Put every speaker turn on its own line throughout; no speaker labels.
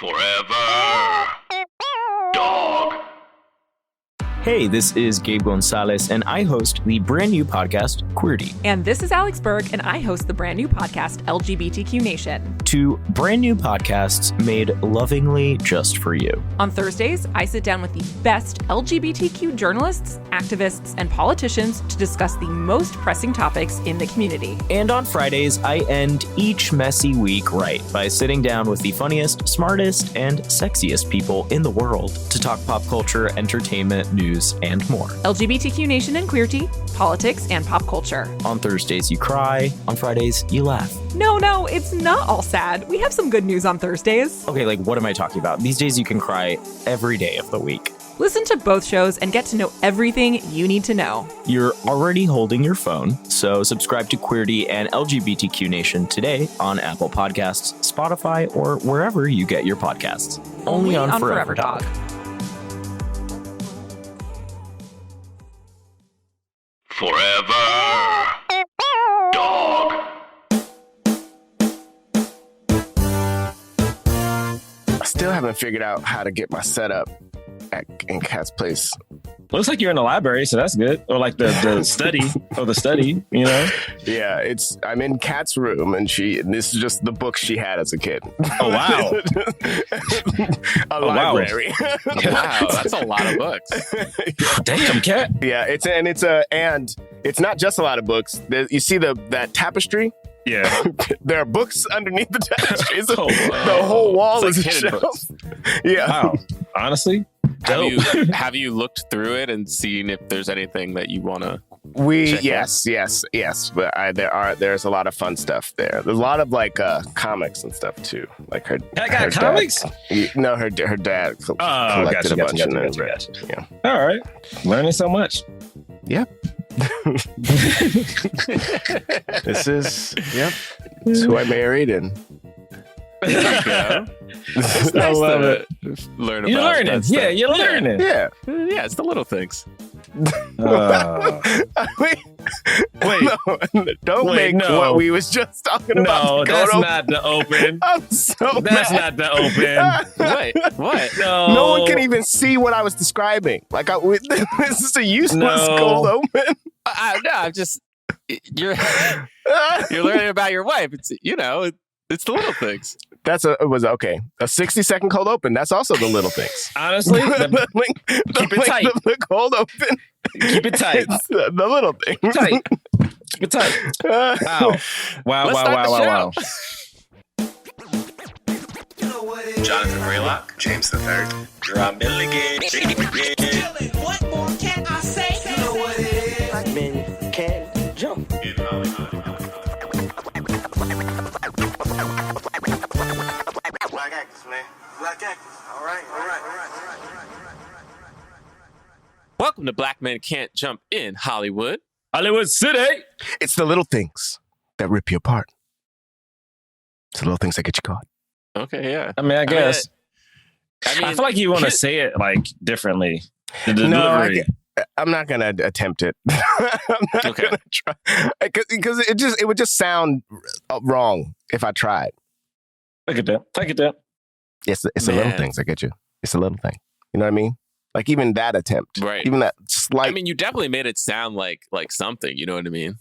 Forever. Dog.
Hey, this is Gabe Gonzalez, and I host the brand new podcast, Queerty.
And this is Alex Berg, and I host the brand new podcast, LGBTQ Nation.
Two brand new podcasts made lovingly just for you.
On Thursdays, I sit down with the best LGBTQ journalists, activists, and politicians to discuss the most pressing topics in the community.
And on Fridays, I end each messy week right by sitting down with the funniest, smartest, and sexiest people in the world to talk pop culture, entertainment, news, and more.
LGBTQ Nation and Queerty, politics, and pop culture.
On Thursdays, you cry. On Fridays, you laugh.
No, it's not all sad. We have some good news on Thursdays.
Okay, like, what am I talking about? These days, you can cry every day of the week.
Listen to both shows and get to know everything you need to know.
You're already holding your phone, so subscribe to Queerty and LGBTQ Nation today on Apple Podcasts, Spotify, or wherever you get your podcasts. Only on Forever Dog.
Forever. Dog.
I still haven't figured out how to get my setup in Kat's place.
Looks like you're in the library, so that's good. Or like the study, you know?
Yeah, I'm in Kat's room, and this is just the books she had as a kid.
Oh, wow.
Library.
Wow, that's a lot of books.
Damn, Kat.
Yeah, it's not just a lot of books. You see that tapestry?
Yeah.
There are books underneath the tapestry.
Oh, wow.
The whole wall
It's
is
like
a
hidden
shelf.
books.
Yeah.
Wow. Honestly, dope.
Have you looked through it and seen if there's anything that you want to?
Yes. But there's a lot of fun stuff there. There's a lot of like comics and stuff too. Like her.
I got comics?
No, her dad collected a bunch and then read. Yeah.
All right. Learning so much.
Yep. This is who I married, and
It's nice
I love
to learn about
You're learning.
that stuff.
Yeah, you're learning.
yeah.
Yeah, it's the little things.
Wait, don't make what we was just talking about.
No, that's not the open.
I'm so
That's
mad.
not the open.
Wait, what?
No one can even see what I was describing. Like, this is a useless cold open.
No, I'm just you're learning about your wife. It's it's the little things.
It was okay. A 60-second cold open. That's also the little things.
Honestly,
Keep
it tight.
The cold open.
Keep it tight.
It's the little things.
Tight. Keep it tight. Wow.
Let's start
Wow.
Jonathan Braylock, James III, Rami Malek.
What more can I say? You know what it is.
Black men can't jump.
Black actors, man. Black actors. All right.
Welcome to Black Men Can't Jump in Hollywood.
Hollywood City.
It's the little things that rip you apart. It's the little things that get you caught.
Okay, yeah.
I mean, I guess.
I
I feel like you want to say it like differently. The
No,
delivery.
I'm not gonna attempt it. I'm not gonna try because it would just sound wrong if I tried.
Look at that.
It's the little things that get you. It's a little thing. You know what I mean? Like even that attempt,
Right.
Even that slight.
I mean, you definitely made it sound like something. You know what I mean?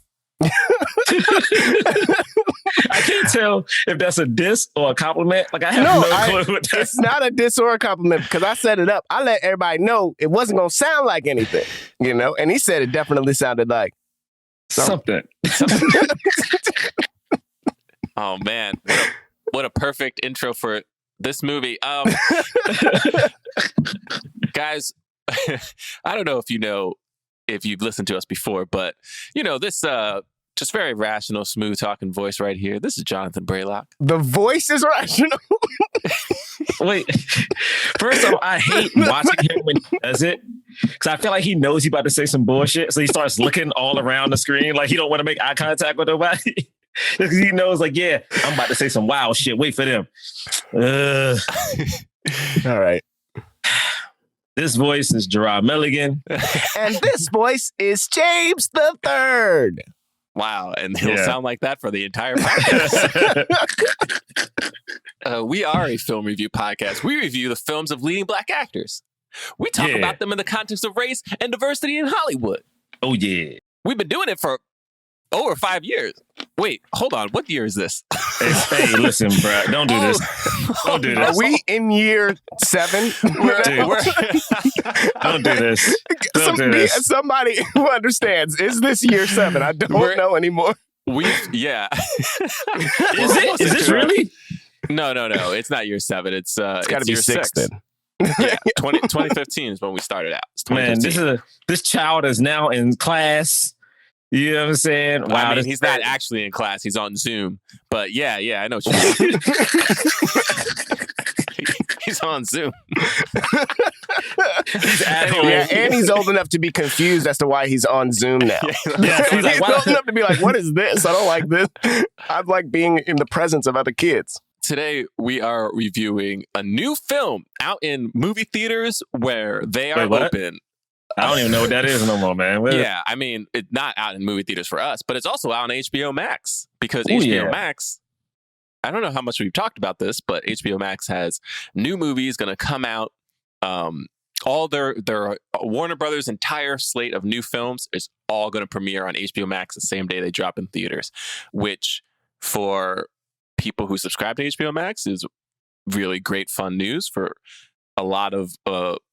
I can't tell if that's a diss or a compliment. Like I have no clue what that
it's not a diss or a compliment because I set it up. I let everybody know it wasn't gonna sound like anything, And he said it definitely sounded like
something.
Oh man, what a perfect intro for this movie. Guys, I don't know if you've listened to us before, but this just very rational, smooth talking voice right here. This is Jonathan Braylock.
The voice is rational.
Wait, first off, I hate watching him when he does it because I feel like he knows he's about to say some bullshit, so he starts looking all around the screen like he don't want to make eye contact with nobody. Because he knows, like, yeah, I'm about to say some wild shit. Wait for them.
All right.
This voice is Jerah Milligan.
And this voice is James the Third.
Wow, and it'll sound like that for the entire podcast. We are a film review podcast. We review the films of leading Black actors. We talk about them in the context of race and diversity in Hollywood.
Oh, yeah.
We've been doing it for over 5 years. Wait, hold on. What year is this?
Hey, listen, bro. Don't do this. Don't do this.
Are we in year 7?
Don't do this. Don't do this.
Somebody who understands. Is this year 7? I don't know anymore.
Is
this really?
No. It's not year 7. It's
got to be
year
6 then.
Yeah, 2015 is when we started out.
Man, this child is now in class. You know what I'm saying?
Wow, I mean, he's not actually in class. He's on Zoom. But yeah, I know what you mean. He's on Zoom.
He's at home.
Yeah, and he's old enough to be confused as to why he's on Zoom now.
He's like,
old enough to be like, what is this? I don't like this. I like being in the presence of other kids.
Today, we are reviewing a new film out in movie theaters where they are open.
I don't even know what that is no more, man.
Yeah, I mean, it's not out in movie theaters for us, but it's also out on HBO Max because HBO Max, I don't know how much we've talked about this, but HBO Max has new movies going to come out. All their Warner Brothers' entire slate of new films is all going to premiere on HBO Max the same day they drop in theaters, which for people who subscribe to HBO Max is really great fun news for a lot of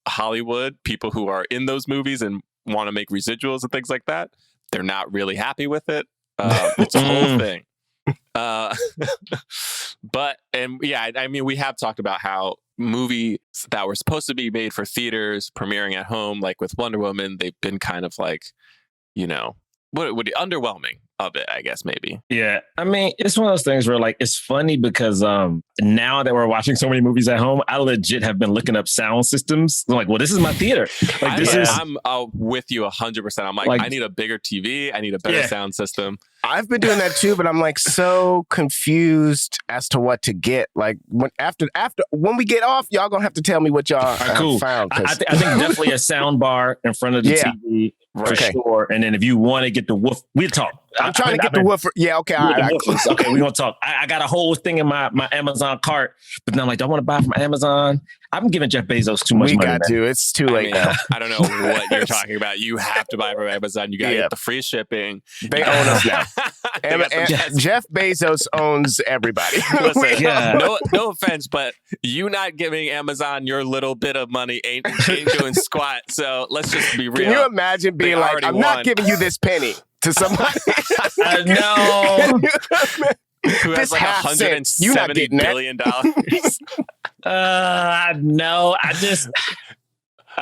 Hollywood people who are in those movies and want to make residuals and things like that. They're not really happy with it. It's a whole thing. I mean, we have talked about how movies that were supposed to be made for theaters premiering at home, like with Wonder Woman, they've been kind of like, underwhelming of it, I guess, maybe.
Yeah. I mean, it's one of those things where like, it's funny because now that we're watching so many movies at home, I legit have been looking up sound systems. I'm like, well, this is my theater. Like
I'm with you 100%. I'm like, I need a bigger TV. I need a better sound system.
I've been doing that too, but I'm like so confused as to what to get. Like when we get off, y'all gonna have to tell me what y'all found.
I think definitely a sound bar in front of the TV for sure. And then if you want to get the woof, we'll talk.
I'm trying to get the woofer. Yeah, okay. All right.
Okay, we're going to talk. I got a whole thing in my Amazon cart, but then I'm like, do I want to buy from Amazon? I'm giving Jeff Bezos too much money.
We got to. It's too late now.
I don't know what you're talking about. You have to buy from Amazon. You got to get the free shipping.
They own us now. Jeff Bezos owns everybody.
Listen, no offense, but you not giving Amazon your little bit of money ain't doing squat. So let's just be real.
Can you imagine being like, I'm not giving you this penny to somebody?
No.
Who has like $170 billion.
No, I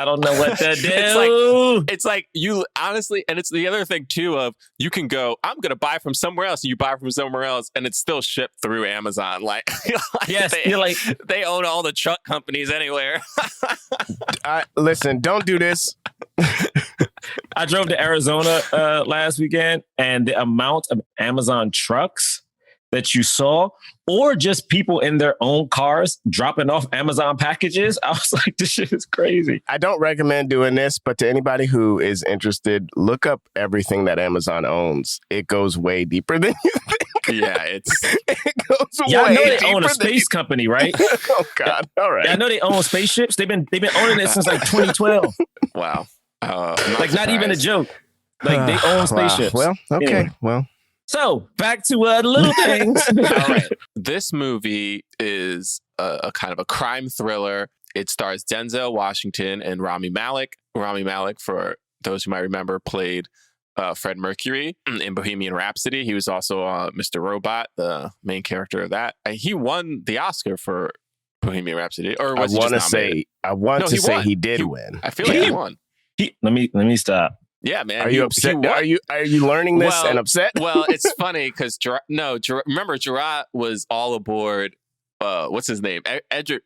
don't know what to do.
It's like you honestly, and it's the other thing too of you can go, I'm going to buy from somewhere else, and you buy from somewhere else, and it's still shipped through Amazon. They own all the truck companies anywhere.
Listen, don't do this.
I drove to Arizona last weekend, and the amount of Amazon trucks that you saw, or just people in their own cars dropping off Amazon packages, I was like, this shit is crazy.
I don't recommend doing this, but to anybody who is interested, look up everything that Amazon owns. It goes way deeper than you think.
Yeah,
it goes
yeah,
way
I know they
deeper
own a space company, right?
Oh God! All right.
Yeah, I know they own spaceships. They've been owning it since like 2012.
Wow.
Not even a joke. Like they own spaceships.
Wow. Well, okay.
Anyway.
Well.
So back to little things.
All right. This movie is a kind of a crime thriller. It stars Denzel Washington and Rami Malek. Rami Malek, for those who might remember, played Fred Mercury in Bohemian Rhapsody. He was also Mr. Robot, the main character of that. He won the Oscar for Bohemian Rhapsody. Or was he just nominated?
I want to say he did win.
I feel like he won.
Let me stop.
Yeah, man.
Are you upset? Are you learning this and upset?
Well, it's funny because remember Jerah was all aboard. What's his name? Edger.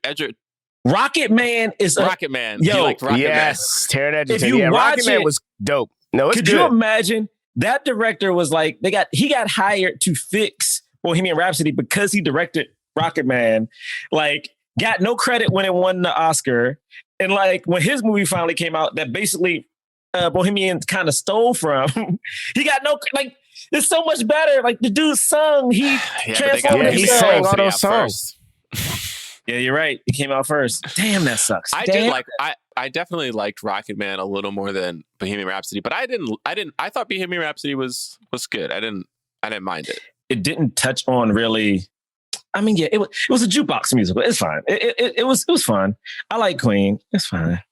Rocket Man is
Rocket Man.
Yo,
he liked Rocket
yes, Taron Edgerton.
If you watch
Rocket Man was dope. No, it's
could
good.
you imagine that director was like he got hired to fix Bohemian Rhapsody because he directed Rocket Man. Like, got no credit when it won the Oscar, and like when his movie finally came out, that basically Bohemian kind of stole from. He got no it's so much better. Like the dude sung, he transformed
he
himself.
sang all those songs.
Yeah, you're right. It came out first. Damn, that sucks.
I definitely liked Rocket Man a little more than Bohemian Rhapsody, but I thought Bohemian Rhapsody was good. I didn't mind it.
It didn't touch on really. I mean, yeah, it was a jukebox musical. It's fine. It was fun. I like Queen. It's fine.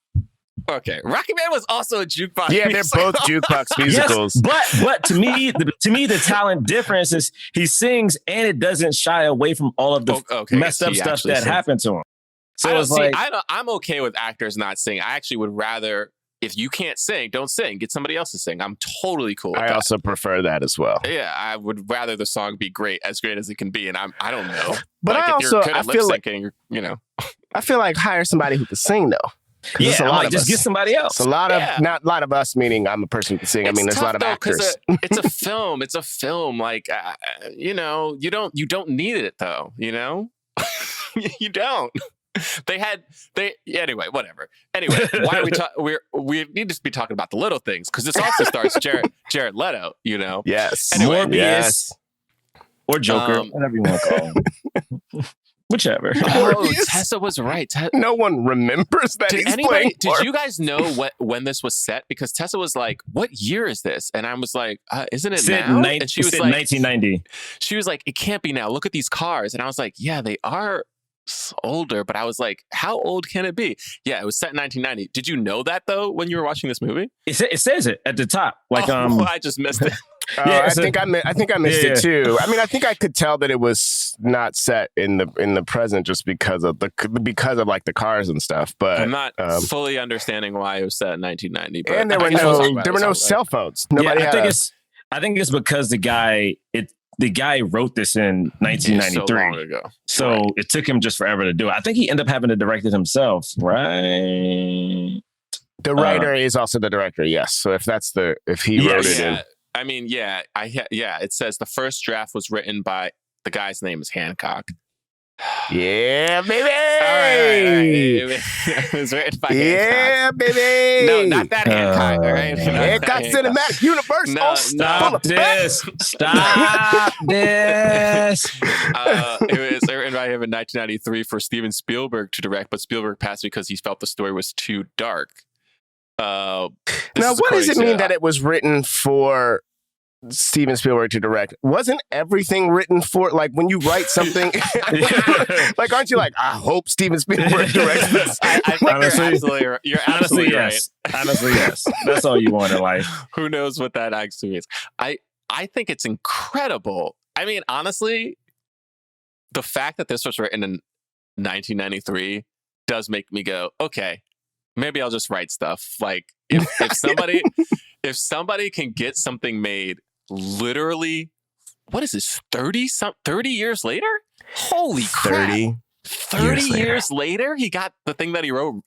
Okay, Rocket Man was also a jukebox.
Yeah, they're both jukebox musicals.
Yes, but to me, the talent difference is he sings and it doesn't shy away from all of the messed up stuff that happened to him. So
I'm okay with actors not singing. I actually would rather, if you can't sing, don't sing. Get somebody else to sing. I'm totally cool with
I also prefer that as well.
Yeah, I would rather the song be great as it can be, and I don't know.
But
like,
I also I feel like
I
feel like hire somebody who can sing though.
Yeah, I'm like, just get somebody else.
It's a lot of not a lot of us, meaning I'm a person who can sing. I mean, there's a lot of actors.
It's a film. It's a film. Like you don't need it though. You you don't. Anyway, whatever. Anyway, why are we need to be talking about the little things because this also stars Jared Leto.
Yes.
Anyway,
Morbius. Yes. Or Joker, whatever you want to call him. Whichever.
Oh, Tessa was right.
No one remembers that he's playing.
Did you guys know when this was set? Because Tessa was like, "What year is this?" And I was like, "Isn't it now?" And she was like,
1990.
She was like, "It can't be now. Look at these cars." And I was like, "Yeah, they are older." But I was like, "How old can it be?" Yeah, it was set in 1990. Did you know that though when you were watching this movie?
It says it at the top. Like,
I just missed it.
I think I missed it too. I mean, I think I could tell that it was not set in the present just because of like the cars and stuff. But
I'm not fully understanding why it was set in 1990. But
and there were no cell phones. Nobody.
I think it's because the guy wrote this in 1993.
So long ago.
So right. It took him just forever to do it. I think he ended up having to direct it himself, right?
The writer is also the director. Yes. So if he wrote it in.
I mean, it says the first draft was written by the guy's name is Hancock.
Yeah, baby.
All right. It was written by Hancock.
Yeah, baby.
No, not that Hancock. All right.
Hancock Cinematic Universe.
No,
stop this. Stop this.
It was written by him in 1993 for Steven Spielberg to direct, but Spielberg passed because he felt the story was too dark.
Now, what does it mean that it was written for Steven Spielberg to direct? Wasn't everything written for, like, when you write something, like, aren't you like, I hope Steven Spielberg directs this?
I think you're absolutely right.
Yes. Honestly, yes. That's all you want in life.
Who knows what that actually is? I think it's incredible. I mean, honestly, the fact that this was written in 1993 does make me go, okay, maybe I'll just write stuff. Like if somebody can get something made literally, what is this, 30 years later? Holy crap. 30 years later, he got the thing that he wrote,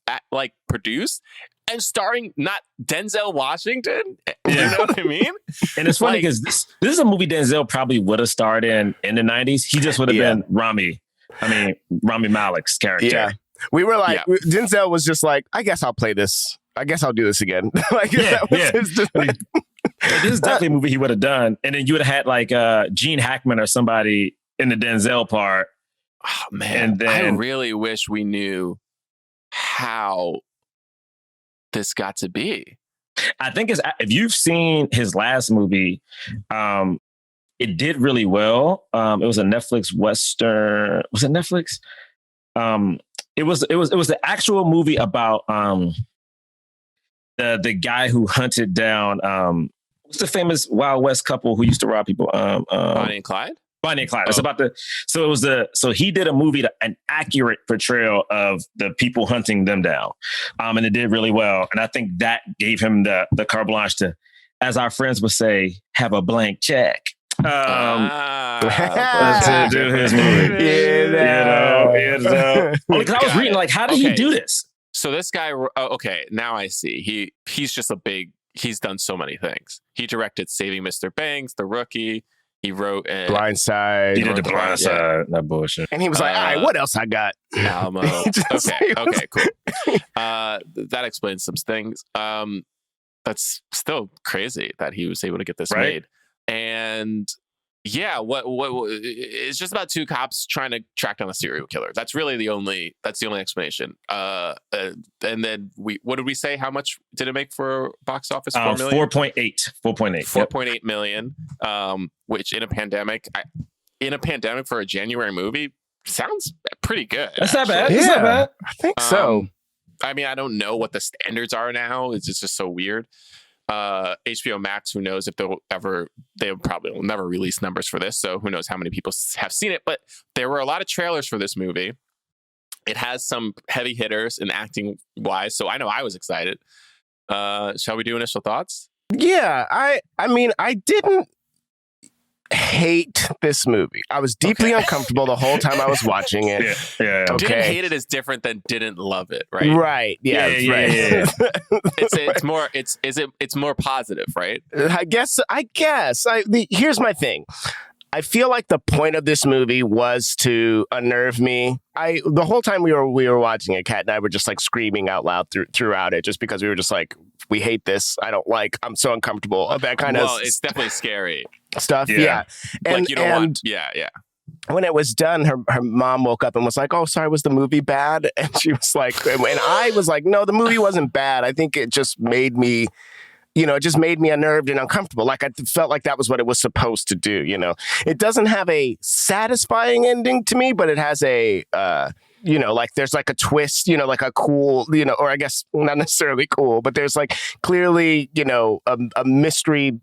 produced and starring not Denzel Washington. You know what I mean?
And it's funny because this is a movie Denzel probably would have starred in the 90s. He just would have been Rami Malek's character. Yeah.
We were like, Denzel was just like, I guess I'll play this. I guess I'll do this again. This
is definitely a movie he would have done. And then you would have had like Gene Hackman or somebody in the Denzel part.
Oh, man. And then, I really wish we knew how this got to be.
I think if you've seen his last movie, it did really well. It was a Netflix Western. Was it Netflix? It was the actual movie about the guy who hunted down what's the famous Wild West couple who used to rob people?
Bonnie and Clyde.
Bonnie and Clyde. It's about so he did a movie, an accurate portrayal of the people hunting them down, and it did really well. And I think that gave him the carte blanche to, as our friends would say, have a blank check. To do his movie. Only because I was reading, like, how did he do this?
So this guy, okay, now I see. He's just he's done so many things. He directed Saving Mr. Banks, The Rookie. He wrote
Blindside.
He did the Blindside. That bullshit.
And he was like, all right, what else I got?
Alamo. Okay, cool. That explains some things. That's still crazy that he was able to get this made. And yeah, what it's just about two cops trying to track down a serial killer. That's the only explanation. And then what did we say? How much did it make for box office? 4 million?
4.8
million. Which in a pandemic for a January movie sounds pretty good.
That's not bad.
Yeah,
That's not bad.
I think so.
I mean, I don't know what the standards are now. It's just so weird. HBO Max, who knows if they probably will never release numbers for this, so who knows how many people have seen it. But there were a lot of trailers for this movie. It has some heavy hitters in acting wise, so I know I was excited. Shall we do initial thoughts?
Yeah, I mean, I didn't hate this movie. I was deeply uncomfortable the whole time I was watching it.
Yeah.
Okay.
Didn't hate it is different than didn't love it, right?
Right. Yeah.
Yeah.
It's more positive, right?
I guess. Here's my thing. I feel like the point of this movie was to unnerve me. The whole time we were watching it, Kat and I were just like screaming out loud throughout it, just because we were just like, we hate this. I'm so uncomfortable. That kind of.
Well, it's definitely scary
stuff. Yeah. And
like you don't want. Yeah.
When it was done, her mom woke up and was like, "Oh, sorry, was the movie bad?" And she was like, and I was like, "No, the movie wasn't bad. I think it just made me." It just made me unnerved and uncomfortable. Like I felt like that was what it was supposed to do. It doesn't have a satisfying ending to me, but it has a, like there's like a twist, like a cool, or I guess not necessarily cool, but there's like clearly, a mystery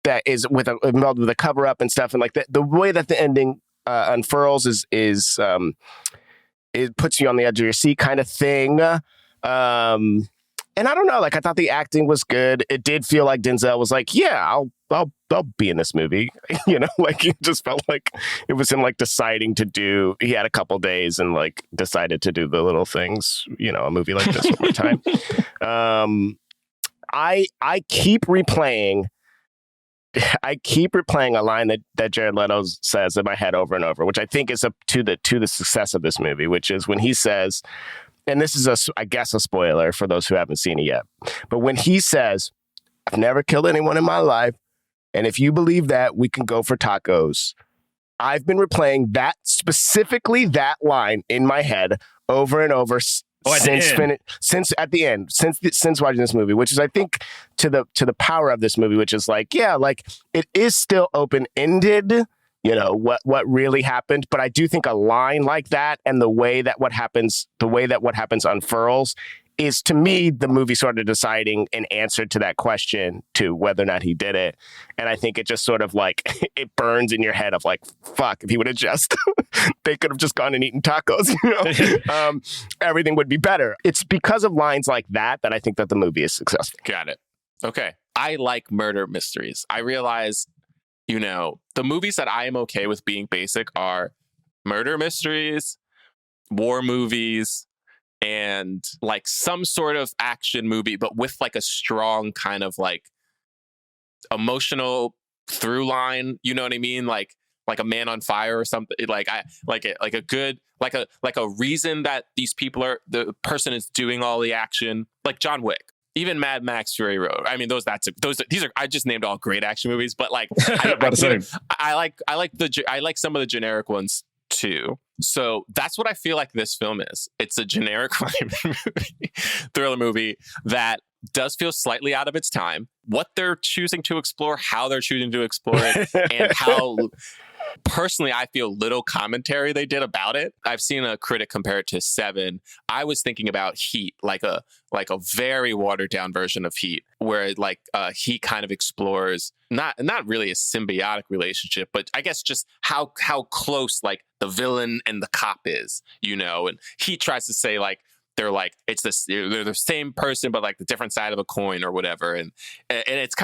that is involved with a cover up and stuff. And like the way that the ending unfurls is it puts you on the edge of your seat kind of thing. And I don't know, like I thought the acting was good. It did feel like Denzel was like, yeah, I'll be in this movie. Like it just felt like it was him like deciding to do. He had a couple days and like decided to do the little things. A movie like this one more time. I keep replaying a line that Jared Leto says in my head over and over, which I think is to the success of this movie, which is when he says. And this is, I guess, a spoiler for those who haven't seen it yet. But when he says, "I've never killed anyone in my life, and if you believe that, we can go for tacos." I've been replaying specifically that line in my head over and over since watching this movie, which is, I think, to the power of this movie, which is like, yeah, like it is still open-ended. What really happened. But I do think a line like that and the way that what happens unfurls is, to me, the movie sort of deciding an answer to that question, to whether or not he did it. And I think it just sort of like, it burns in your head of like, fuck, if he would have just, they could have just gone and eaten tacos, everything would be better. It's because of lines like that I think that the movie is successful.
Got it. Okay. I like murder mysteries. I realize the movies that I am okay with being basic are murder mysteries, war movies, and like some sort of action movie, but with like a strong kind of like emotional through line. You know what I mean? Like a Man on Fire or something. Like I like it, like a good, like a reason that the person is doing all the action, like John Wick. Even Mad Max Fury Road. I mean, these are. I just named all great action movies, but like, I like some of the generic ones too. So that's what I feel like this film is. It's a generic thriller movie that does feel slightly out of its time. What they're choosing to explore, how they're choosing to explore it, and how. Personally, I feel little commentary they did about it. I've seen a critic compare it to Seven. I was thinking about Heat, like a very watered down version of Heat, where Heat kind of explores not really a symbiotic relationship, but I guess just how close like the villain and the cop is, and Heat tries to say like they're they're the same person, but like the different side of a coin or whatever. And it's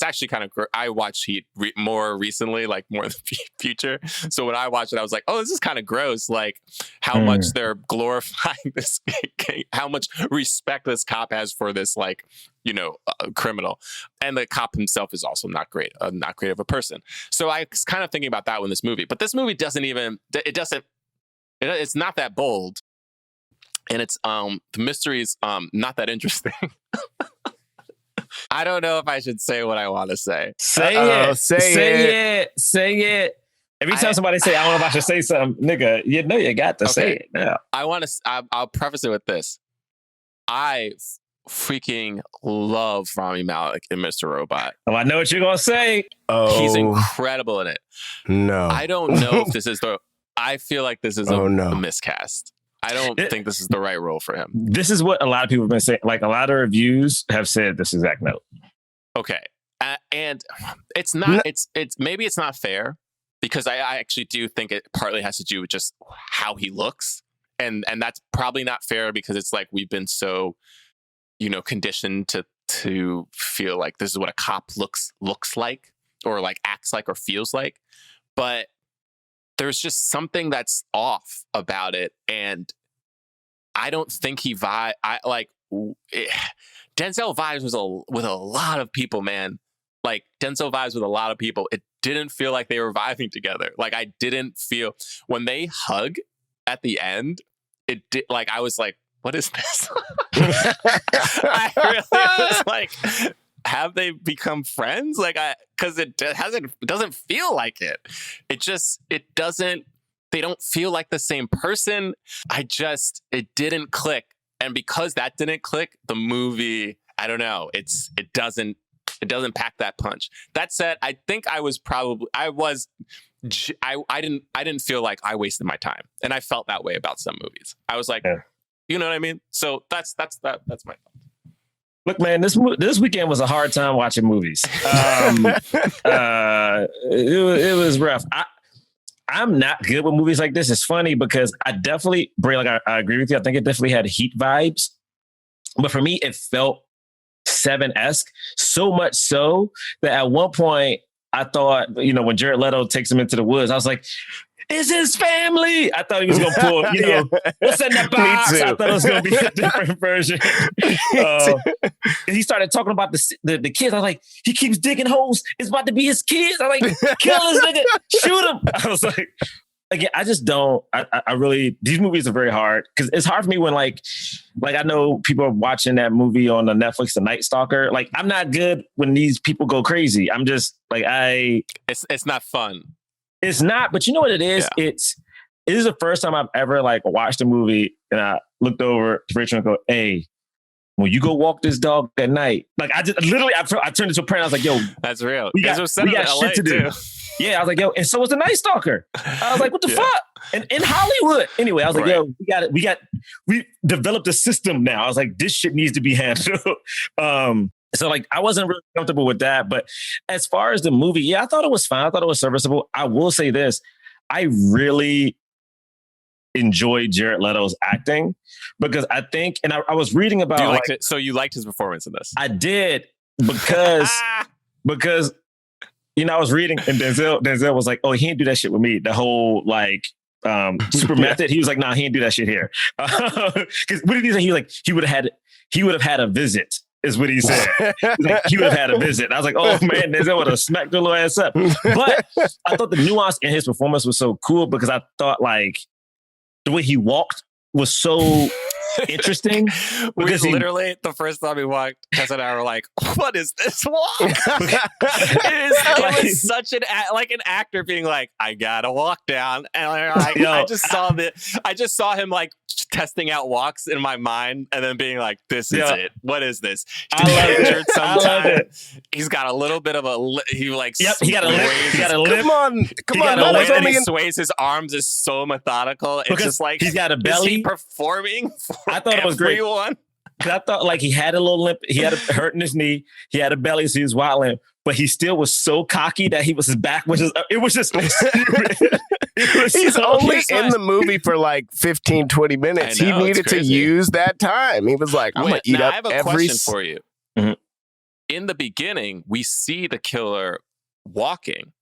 actually kind of, I watched Heat more recently, like more in the future. So when I watched it, I was like, oh, this is kind of gross. Like how much they're glorifying this, how much respect this cop has for this, like, criminal. And the cop himself is also not great of a person. So I was kind of thinking about that in this movie, but this movie it's not that bold. And it's the mystery is not that interesting. I don't know if I should say what I want to say.
Say it. Every time somebody say, I don't know if I should say something, nigga, you know you got to say it now.
I'll preface it with this. I freaking love Rami Malek in Mr. Robot.
Oh, I know what you're going to say.
Oh,
he's incredible in it.
No.
I don't know if this is I feel like this is a miscast. I don't think this is the right role for him.
This is what a lot of people have been saying. Like, a lot of reviews have said this exact note.
Okay. And it's not, maybe it's not fair, because I actually do think it partly has to do with just how he looks. And that's probably not fair, because it's like we've been so, conditioned to feel like this is what a cop looks like, or like acts like, or feels like. But there's just something that's off about it. And I don't think Denzel vibes with a lot of people, man. Like, Denzel vibes with a lot of people. It didn't feel like they were vibing together. Like, I didn't feel when they hug at the end, it did, like, I was like, what is this? I really was like, have they become friends? Like, because it doesn't feel like it. It doesn't, they don't feel like the same person. It didn't click. And because that didn't click, the movie, I don't know, it doesn't pack that punch. That said, I think I didn't feel like I wasted my time. And I felt that way about some movies. I was like, you know what I mean? So that's my thought.
Look, man, this weekend was a hard time watching movies. It was rough. I'm not good with movies like this. It's funny because I definitely, Bray, like I agree with you. I think it definitely had Heat vibes. But for me, it felt Seven-esque, so much so that at one point I thought, when Jared Leto takes him into the woods, I was like, it's his family. I thought he was going to pull, what's in the box? I thought it was going to be a different version. He started talking about the kids. I was like, he keeps digging holes. It's about to be his kids. I'm like, kill this nigga, shoot him. I was like, again, I just don't. I really, these movies are very hard, because it's hard for me when like I know people are watching that movie on the Netflix, The Night Stalker. Like, I'm not good when these people go crazy. I'm just like,
it's not fun.
It's not, but you know what it is? Yeah. It is the first time I've ever like watched a movie and I looked over to Rachel and go, hey, when you go walk this dog at night, like I just literally, I turned into a parent. I was like, yo,
that's real.
We got shit to do. Yeah, I was like, yo, and so was The Night Stalker. I was like, what the fuck? And in Hollywood. Anyway, I was like, yo, we developed a system now. I was like, this shit needs to be handled. So like, I wasn't really comfortable with that. But as far as the movie, I thought it was fine. I thought it was serviceable. I will say this. I really enjoyed Jared Leto's acting, because I think, and I was reading about...
You liked it? So you liked his performance in this?
I did, because I was reading, and Denzel was like, oh, he didn't do that shit with me. The whole like super method. He was like, nah, he didn't do that shit here. Because what did he say? He was like, he would have had a visit, is what he said. Like, he would have had a visit. I was like, oh man, Denzel would have smacked the little ass up. But I thought the nuance in his performance was so cool, because I thought like the way he walked was so interesting.
Because literally the first time we walked, Tessa and I were like, what is this walk? It was such an actor being like, I gotta walk down. And like, I just saw him like testing out walks in my mind, and then being like, this is it. What is this? He's injured sometime. He's got a little bit of he got a lip.
Come on.
The way that he sways his arms is so methodical. It's just like,
he's got a belly.
Is he performing?
I thought it was great. I thought like he had a little limp. He had a hurt in his knee. He had a belly, so he was wilding. But he still was so cocky that his back was just, it was just stupid.
He's only in the movie for like 15, 20 minutes. He needed to use that time. He was like, I'm going to eat up every... I have a question
for you.
Mm-hmm.
In the beginning, we see the killer walking.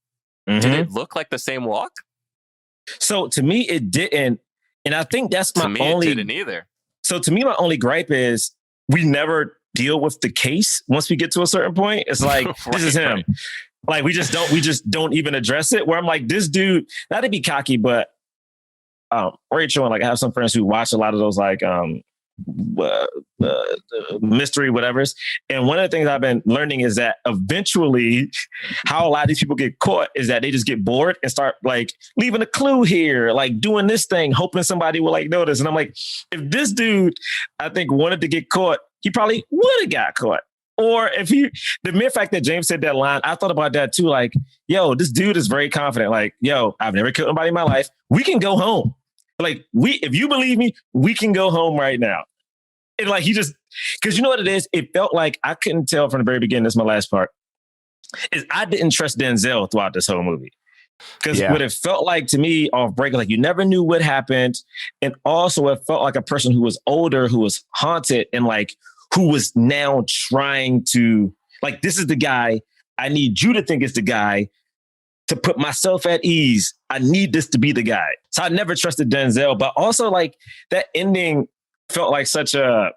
Mm-hmm.
Did it look like the same walk?
So to me, it didn't. And I think that's my only...
It didn't either.
So to me, my only gripe is we never deal with the case. Once we get to a certain point, it's like, this is him. Right. Like, we just don't even address it, where I'm like, this dude, not to be cocky, but Rachel and like I have some friends who watch a lot of those like mystery, whatever's. And one of the things I've been learning is that eventually how a lot of these people get caught is that they just get bored and start like leaving a clue here, like doing this thing, hoping somebody will like notice. And I'm like, if this dude, I think, wanted to get caught, he probably would have got caught. Or if the mere fact that James said that line, I thought about that too. Like, yo, this dude is very confident. Like, yo, I've never killed anybody in my life. We can go home. Like, if you believe me, we can go home right now. And like, he just, because you know what it is? It felt like I couldn't tell from the very beginning. This is my last part. Is I didn't trust Denzel throughout this whole movie. Because what it felt like to me off break, like you never knew what happened. And also it felt like a person who was older, who was haunted and like, who was now trying to, like, this is the guy. I need you to think it's the guy to put myself at ease. I need this to be the guy. So I never trusted Denzel, but also like that ending felt like such a,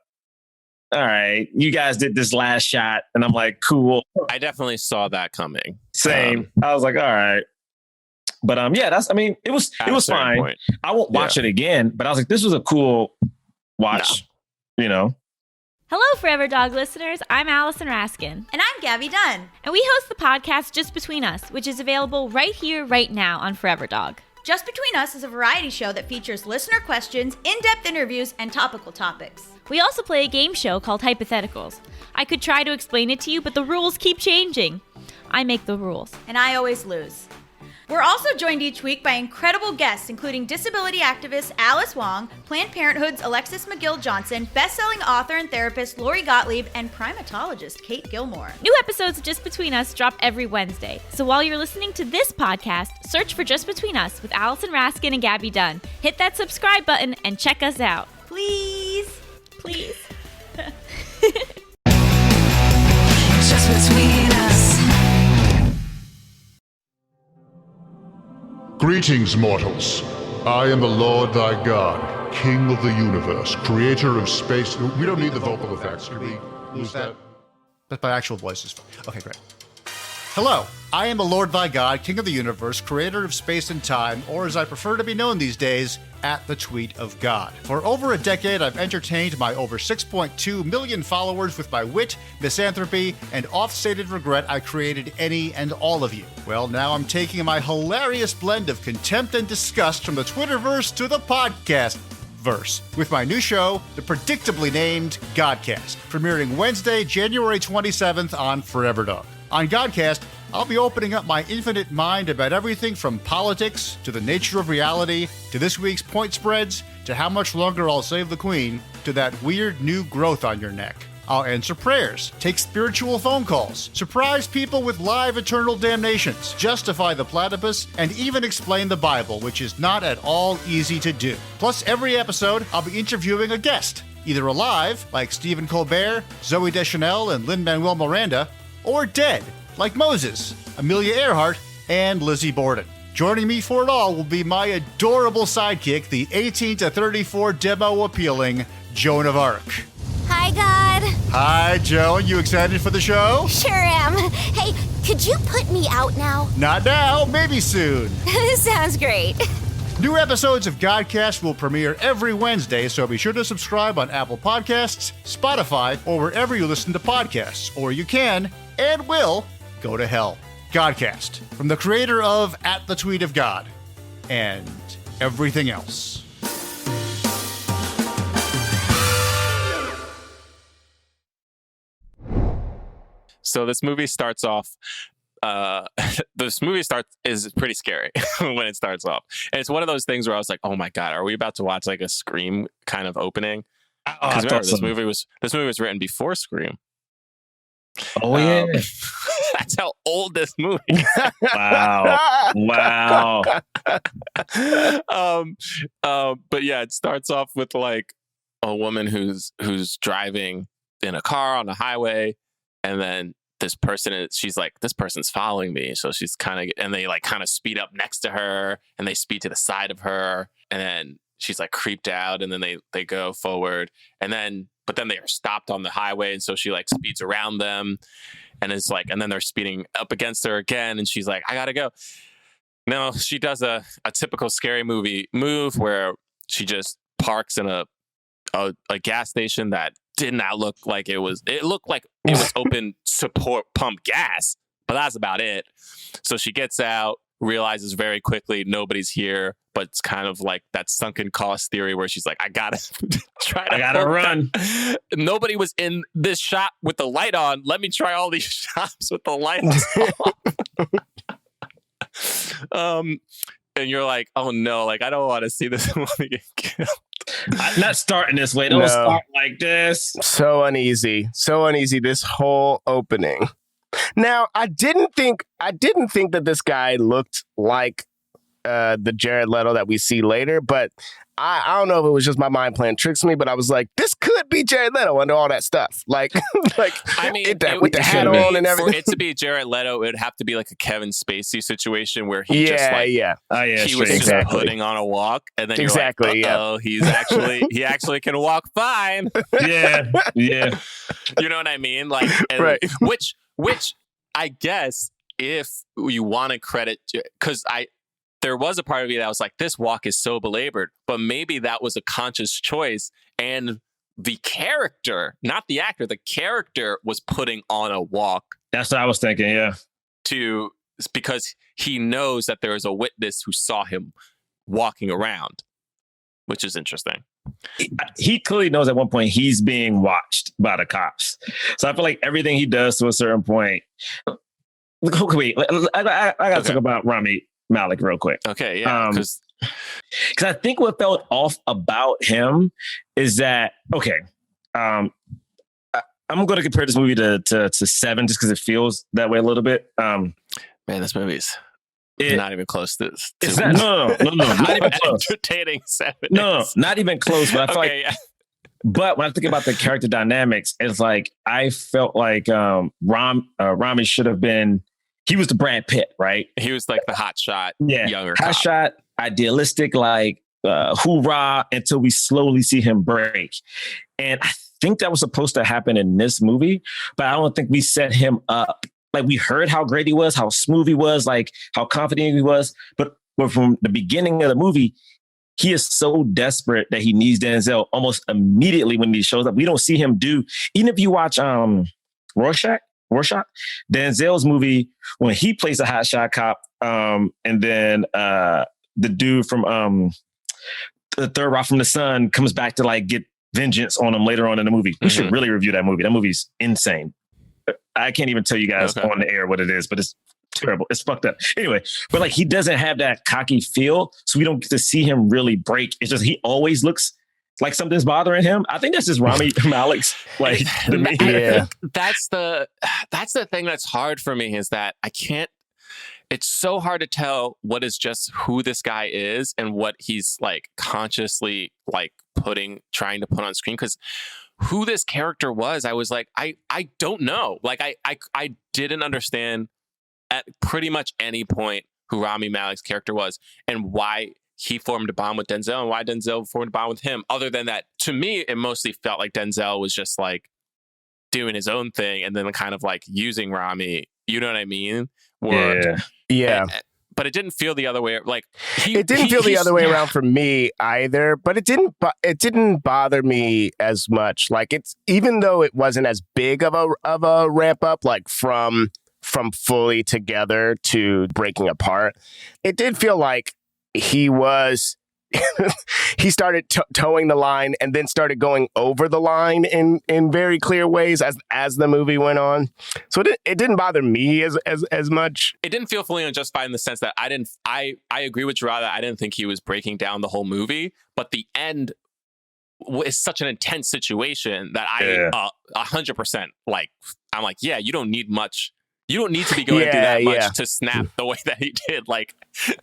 all right, you guys did this last shot. And I'm like, cool.
I definitely saw that coming.
Same. I was like, all right. But yeah, it was fine. Point. I won't watch it again, but I was like, this was a cool watch, you know?
Hello, Forever Dog listeners. I'm Allison Raskin.
And I'm Gabby Dunn.
And we host the podcast Just Between Us, which is available right here, right now on Forever Dog.
Just Between Us is a variety show that features listener questions, in-depth interviews, and topical topics.
We also play a game show called Hypotheticals. I could try to explain it to you, but the rules keep changing. I make the rules.
And I always lose. We're also joined each week by incredible guests, including disability activist Alice Wong, Planned Parenthood's Alexis McGill-Johnson, best-selling author and therapist Lori Gottlieb, and primatologist Kate Gilmore.
New episodes of Just Between Us drop every Wednesday. So while you're listening to this podcast, search for Just Between Us with Allison Raskin and Gabby Dunn. Hit that subscribe button and check us out.
Please.
Please.
Just Between Us.
Greetings, mortals. I am the Lord thy God, King of the universe, creator of space. We don't need the vocal effects. Can we use that?
That's my actual voices. Okay, great. Hello, I am the Lord thy God, King of the universe, creator of space and time, or as I prefer to be known these days, at the tweet of God. For over a decade, I've entertained my over 6.2 million followers with my wit, misanthropy, and oft-stated regret I created any and all of you. Well, now I'm taking my hilarious blend of contempt and disgust from the Twitterverse to the podcast verse with my new show, the predictably named Godcast, premiering Wednesday, January 27th on Forever Dog. On Godcast, I'll be opening up my infinite mind about everything from politics to the nature of reality to this week's point spreads to how much longer I'll save the Queen to that weird new growth on your neck. I'll answer prayers, take spiritual phone calls, surprise people with live eternal damnations, justify the platypus, and even explain the Bible, which is not at all easy to do. Plus, every episode, I'll be interviewing a guest, either alive, like Stephen Colbert, Zooey Deschanel, and Lin-Manuel Miranda, or dead, like Moses, Amelia Earhart, and Lizzie Borden. Joining me for it all will be my adorable sidekick, the 18 to 34 demo appealing Joan of Arc.
Hi, God.
Hi, Joan. You excited for the show?
Sure am. Hey, could you put me out now?
Not now, maybe soon.
Sounds great.
New episodes of Godcast will premiere every Wednesday, so be sure to subscribe on Apple Podcasts, Spotify, or wherever you listen to podcasts. Or you can, and will, go to hell. Godcast, from the creator of At the Tweet of God, and everything else.
So this movie starts off. Is pretty scary when it starts off, and it's one of those things where I was like, "Oh my god, are we about to watch like a Scream kind of opening?" Because remember, this movie was written before Scream.
Oh yeah,
that's how old this movie is.
Wow.
But yeah, it starts off with like a woman who's driving in a car on the highway, and then this person she's like, this person's following me. So she's and they like kind of speed up next to her and they speed to the side of her. And then she's like creeped out and then they go forward but then they are stopped on the highway. And so she like speeds around them and it's like, and then they're speeding up against her again. And she's like, I gotta go. No, she does a typical scary movie move where she just parks in a a gas station that did not look like it was. It looked like it was open to pump gas, but that's about it. So she gets out, realizes very quickly nobody's here, but it's kind of like that sunken cost theory where she's like, I gotta
run.
Nobody was in this shop with the light on. Let me try all these shops with the lights on. And you're like, oh no, like I don't want to see this woman get killed.
I'm not starting this way. Don't start like this.
So uneasy this whole opening. Now, I didn't think that this guy looked like the Jared Leto that we see later, but I don't know if it was just my mind playing tricks me, but I was like, this could be Jared Leto under all that stuff. Like
I mean,
with the hat on and everything.
For it to be Jared Leto, it would have to be like a Kevin Spacey situation where he he was just putting on a walk, and then you're like, oh, he actually can walk fine.
Yeah.
You know what I mean? Like,
right.
Which I guess if you want to credit, because there was a part of me that was like, this walk is so belabored, but maybe that was a conscious choice. And the character, not the actor, the character was putting on a walk.
That's what I was thinking, yeah.
Because he knows that there is a witness who saw him walking around, which is interesting.
He clearly knows at one point he's being watched by the cops. So I feel like everything he does to a certain point. Wait, I got to talk about Rami Malek real quick.
Okay, yeah. Because
I think what felt off about him is that, I'm going to compare this movie to Seven just because it feels that way a little bit.
Man, this movie's not even close to this.
No.
Not even entertaining. Seven.
No, not even close. But I feel like.
Yeah.
But when I think about the character dynamics, it's like I felt like Rami should have been. He was the Brad Pitt, right?
He was like the hotshot, younger cop.
Hotshot, idealistic, like hoorah, until we slowly see him break. And I think that was supposed to happen in this movie, but I don't think we set him up. Like we heard how great he was, how smooth he was, like how confident he was. But from the beginning of the movie, he is so desperate that he needs Denzel almost immediately when he shows up. We don't see him do, even if you watch Rorschach, Denzel's movie, when he plays a hotshot cop, and then the dude from the Third Rock from the Sun comes back to like get vengeance on him later on in the movie. We should really review that movie. That movie's insane. I can't even tell you guys on the air what it is, but it's terrible. It's fucked up. Anyway, but like he doesn't have that cocky feel, so we don't get to see him really break. It's just he always looks like something's bothering him. I think that's just Rami Malek's like
That's the thing that's hard for me is that I can't. It's so hard to tell what is just who this guy is and what he's like consciously like trying to put on screen. Because who this character was, I was like, I don't know. Like I didn't understand at pretty much any point who Rami Malek's character was and why he formed a bond with Denzel and why Denzel formed a bond with him. Other than that, to me, it mostly felt like Denzel was just like doing his own thing and then kind of like using Rami. You know what I mean?
Yeah.
But it didn't feel the other way. Like
it didn't feel the other way around for me either. But it didn't bother me as much. Like it's even though it wasn't as big of a ramp up, like from fully together to breaking apart, it did feel like he started towing the line and then started going over the line in very clear ways as the movie went on. So it didn't bother me as much.
It didn't feel fully unjustified in the sense that I agree with Jerah that I didn't think he was breaking down the whole movie, but the end is such an intense situation that I 100% like, I'm like, yeah, you don't need much. You don't need to be going through that much to snap the way that he did. Like,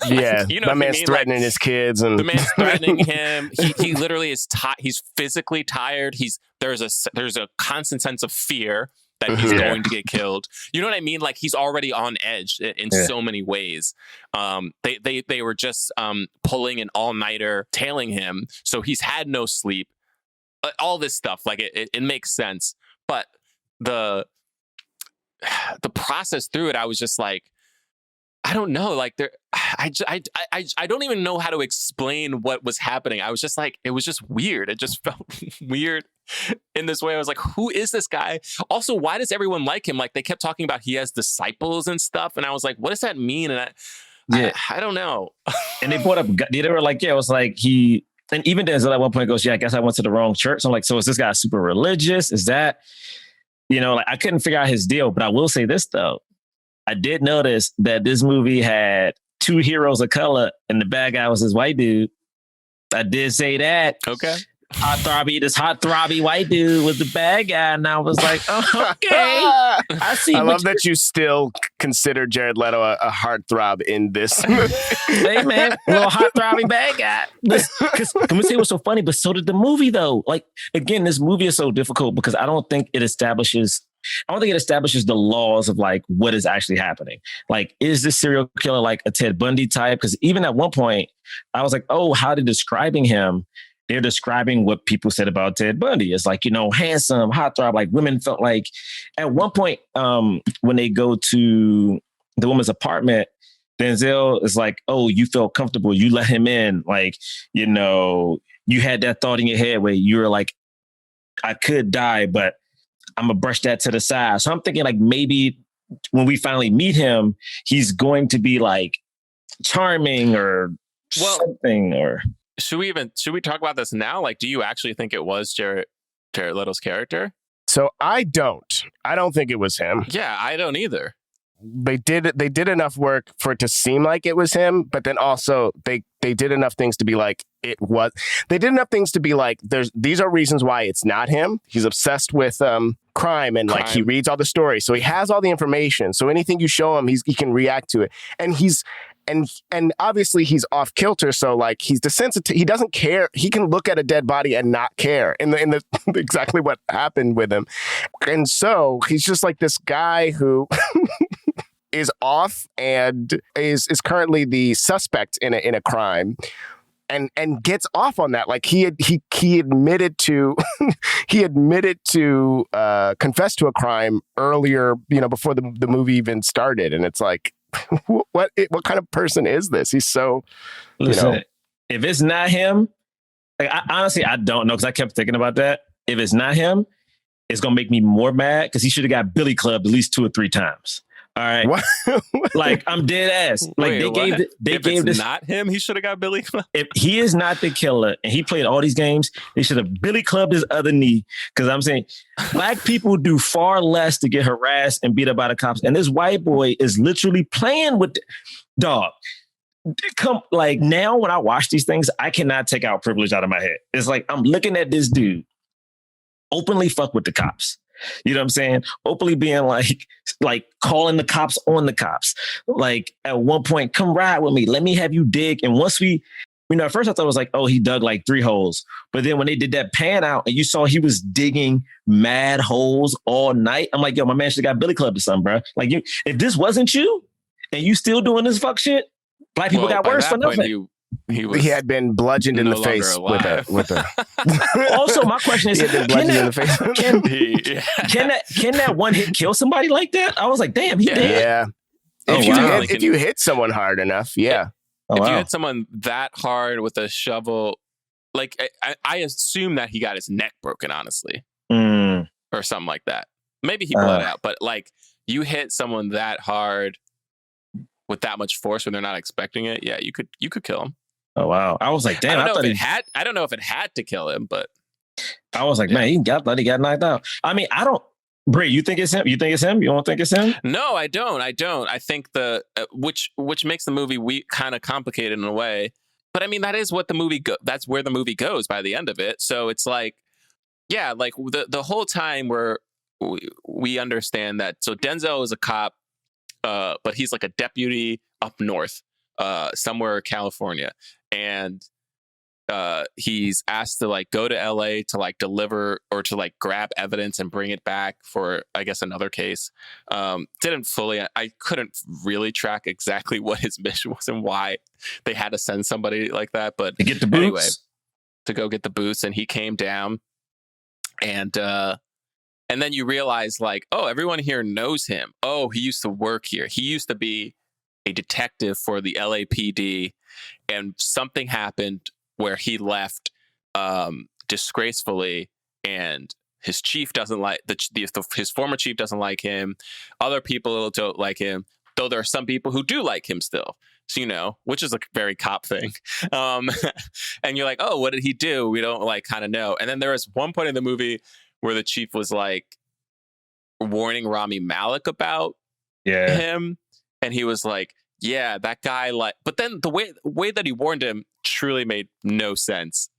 you know, my man's threatening his kids, and
the man's threatening him. He literally is. He's physically tired. There's a constant sense of fear that he's going to get killed. You know what I mean? Like he's already on edge in so many ways. They were just pulling an all-nighter, tailing him, so he's had no sleep. All this stuff, like it makes sense, but the process through it, I was just like, I don't know. Like I don't even know how to explain what was happening. I was just like, it was just weird. It just felt weird in this way. I was like, who is this guy? Also, why does everyone like him? Like they kept talking about he has disciples and stuff. And I was like, what does that mean? And I don't know.
And they brought up, they were like, yeah, it was like and even Denzel at one point goes, yeah, I guess I went to the wrong church. So I'm like, so is this guy super religious? Is that, like I couldn't figure out his deal. But I will say this though. I did notice that this movie had 2 heroes of color and the bad guy was this white dude. I did say that.
Okay.
This hot throbby white dude was the bad guy. And I was like, oh, okay. I see.
I love that you still consider Jared Leto a heartthrob in this movie.
Hey, man, a little hot throbby bad guy. Because can we say what's so funny? But so did the movie, though. Like, again, this movie is so difficult because I don't think it establishes the laws of like what is actually happening. Like, is this serial killer like a Ted Bundy type? Because even at one point, I was like, oh, how they're describing him. They're describing what people said about Ted Bundy. It's like, handsome, heartthrob, like women felt like at one point when they go to the woman's apartment, Denzel is like, oh, you felt comfortable. You let him in. Like, you had that thought in your head where you were like, I could die, but I'm going to brush that to the side. So I'm thinking like maybe when we finally meet him, he's going to be like charming or something or...
Should we talk about this now? Like, do you actually think it was Jared Leto's character?
So I don't think it was him.
Yeah, I don't either.
They did enough work for it to seem like it was him, but then also they did enough things to be like it was. They did enough things to be like these are reasons why it's not him. He's obsessed with crime and like he reads all the stories, so he has all the information. So anything you show him, he can react to it, and obviously he's off kilter. So like he's desensitive. He doesn't care. He can look at a dead body and not care in the exactly what happened with him, and so he's just like this guy who. Is off and is currently the suspect in a crime and gets off on that. Like he admitted to confess to a crime earlier, before the movie even started. And it's like, what kind of person is this? He's so,
Listen, if it's not him, like honestly, I don't know. Cause I kept thinking about that. If it's not him, it's going to make me more mad. Cause he should have got Billy clubbed at least 2 or 3 times. All right.
What?
Like I'm dead ass. Like
Wait,
they gave this
not him, he should have got Billy clubbed.
If he is not the killer and he played all these games, they should have Billy clubbed his other knee. Because I'm saying black people do far less to get harassed and beat up by the cops. And this white boy is literally playing with dog. Like now when I watch these things, I cannot take out privilege out of my head. It's like I'm looking at this dude openly fuck with the cops. You know what I'm saying? Openly being like calling the cops on the cops. Like at one point, come ride with me. Let me have you dig. And once at first I thought it was like, oh, he dug like 3 holes. But then when they did that pan out and you saw he was digging mad holes all night, I'm like, yo, my man should have got Billy clubbed or something, bro. Like if this wasn't you and you still doing this fuck shit, black people got worse for nothing.
He had been bludgeoned in the face with a.
Also, my question is,
can
that one hit kill somebody like that? I was like, damn, he did.
Yeah. If you hit someone hard enough, yeah.
If you hit someone that hard with a shovel, like I assume that he got his neck broken, honestly, or something like that. Maybe he bled out, but like you hit someone that hard with that much force when they're not expecting it, yeah, you could kill him.
Oh wow! I was like, damn.
I don't know if it had to kill him, but
I was like, man, he got knocked out. I mean, I don't. Bree, you think it's him? You think it's him? You don't think it's him?
No, I don't. I think which makes the movie kind of complicated in a way. But I mean, that is what the movie that's where the movie goes by the end of it. So it's like, yeah, like the whole time we understand that. So Denzel is a cop, but he's like a deputy up north, somewhere in California. And he's asked to like go to LA to like deliver or to like grab evidence and bring it back for, I guess, another case. I couldn't really track exactly what his mission was and why they had to send somebody like that. But
to get the boots.
Anyway, to go get the boots. And he came down and then you realize like, oh, everyone here knows him. Oh, he used to work here. He used to be a detective for the LAPD, and something happened where he left disgracefully, and his chief doesn't like his former chief doesn't like him. Other people don't like him, though there are some people who do like him still. So, which is a very cop thing. And you're like, oh, what did he do? We don't kind of know. And then there was one point in the movie where the chief was warning Rami Malek about him. And he was like, yeah, that guy but then the way that he warned him truly made no sense.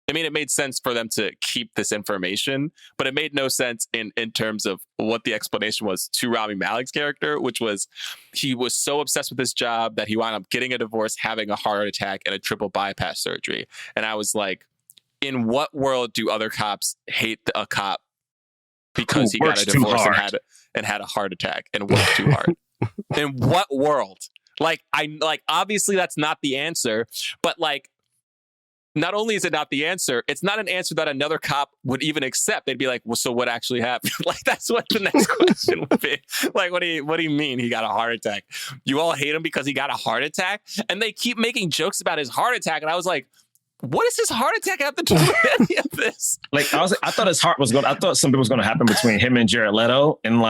It made sense for them to keep this information, but it made no sense in terms of what the explanation was to Rami Malek's character, which was he was so obsessed with his job that he wound up getting a divorce, having a heart attack, and a triple bypass surgery. And I was like, in what world do other cops hate a cop because he got a divorce and had a heart attack and worked too hard? In what world? Obviously that's not the answer, but not only is it not the answer, it's not an answer that another cop would even accept. They'd be like, well, so what actually happened? That's what the next question would be. What do you mean he got a heart attack? You all hate him because he got a heart attack? And they keep making jokes about his heart attack. And I was like, what does his heart attack have to do with any of this?
I thought something was going to happen between him and Jared Leto. And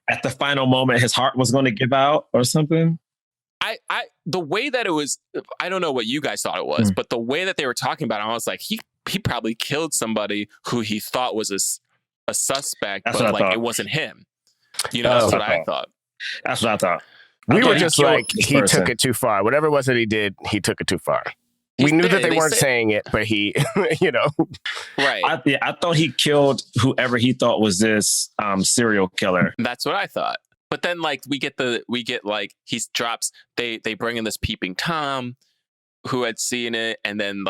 at the final moment, his heart was going to give out or something.
The way that it was, I don't know what you guys thought it was, but the way that they were talking about it, I was like, he probably killed somebody who he thought was a suspect, but it wasn't him. That's what I thought.
That's what I thought.
We were just he took it too far. Whatever it was that he did, he took it too far. We knew that they weren't saying it, but he,
Right.
I thought he killed whoever he thought was this serial killer.
That's what I thought. But then he drops, they bring in this peeping Tom who had seen it. And then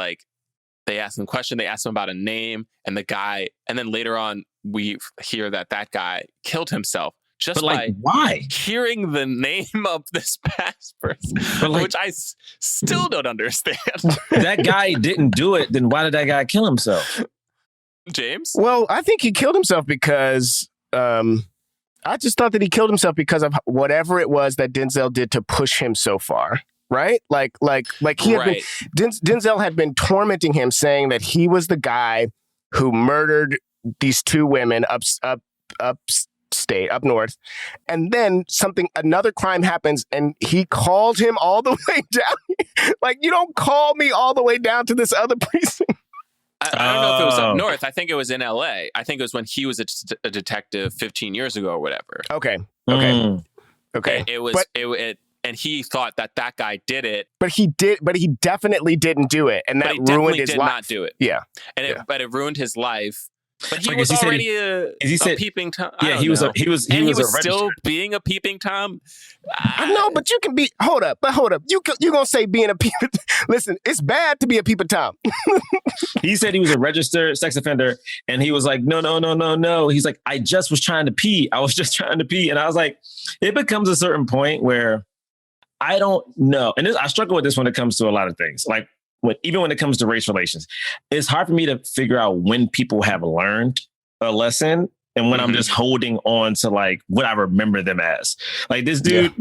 they ask him a question. They ask him about a name and the guy. And then later on, we hear that guy killed himself just by
why?
Hearing the name of this past person, which I still don't understand.
That guy didn't do it. Then why did that guy kill himself?
James?
Well, I think he killed himself because... I just thought that he killed himself because of whatever it was that Denzel did to push him so far, right? He had been, Denzel had been tormenting him, saying that he was the guy who murdered these two women upstate, up north, and then another crime happens, and he called him all the way down. You don't call me all the way down to this other precinct.
I don't know if it was up north. I think it was in LA. I think it was when he was a detective 15 years ago or whatever.
Okay.
It was, and he thought that guy did it.
But he definitely didn't do it. And that ruined his life. But he did not do it.
Yeah. But it ruined his life. But he was already a peeping Tom.
Yeah, he was
still being a peeping Tom.
I know, but you can be. Hold up. You gonna say being a peeping? Listen, it's bad to be a peeping Tom.
He said he was a registered sex offender, and he was like, no. He's like, I just was trying to pee. I was just trying to pee, and I was like, it becomes a certain point where I don't know, and I struggle with this when it comes to a lot of things, even when it comes to race relations. It's hard for me to figure out when people have learned a lesson and when I'm just holding on to what I remember them as. This dude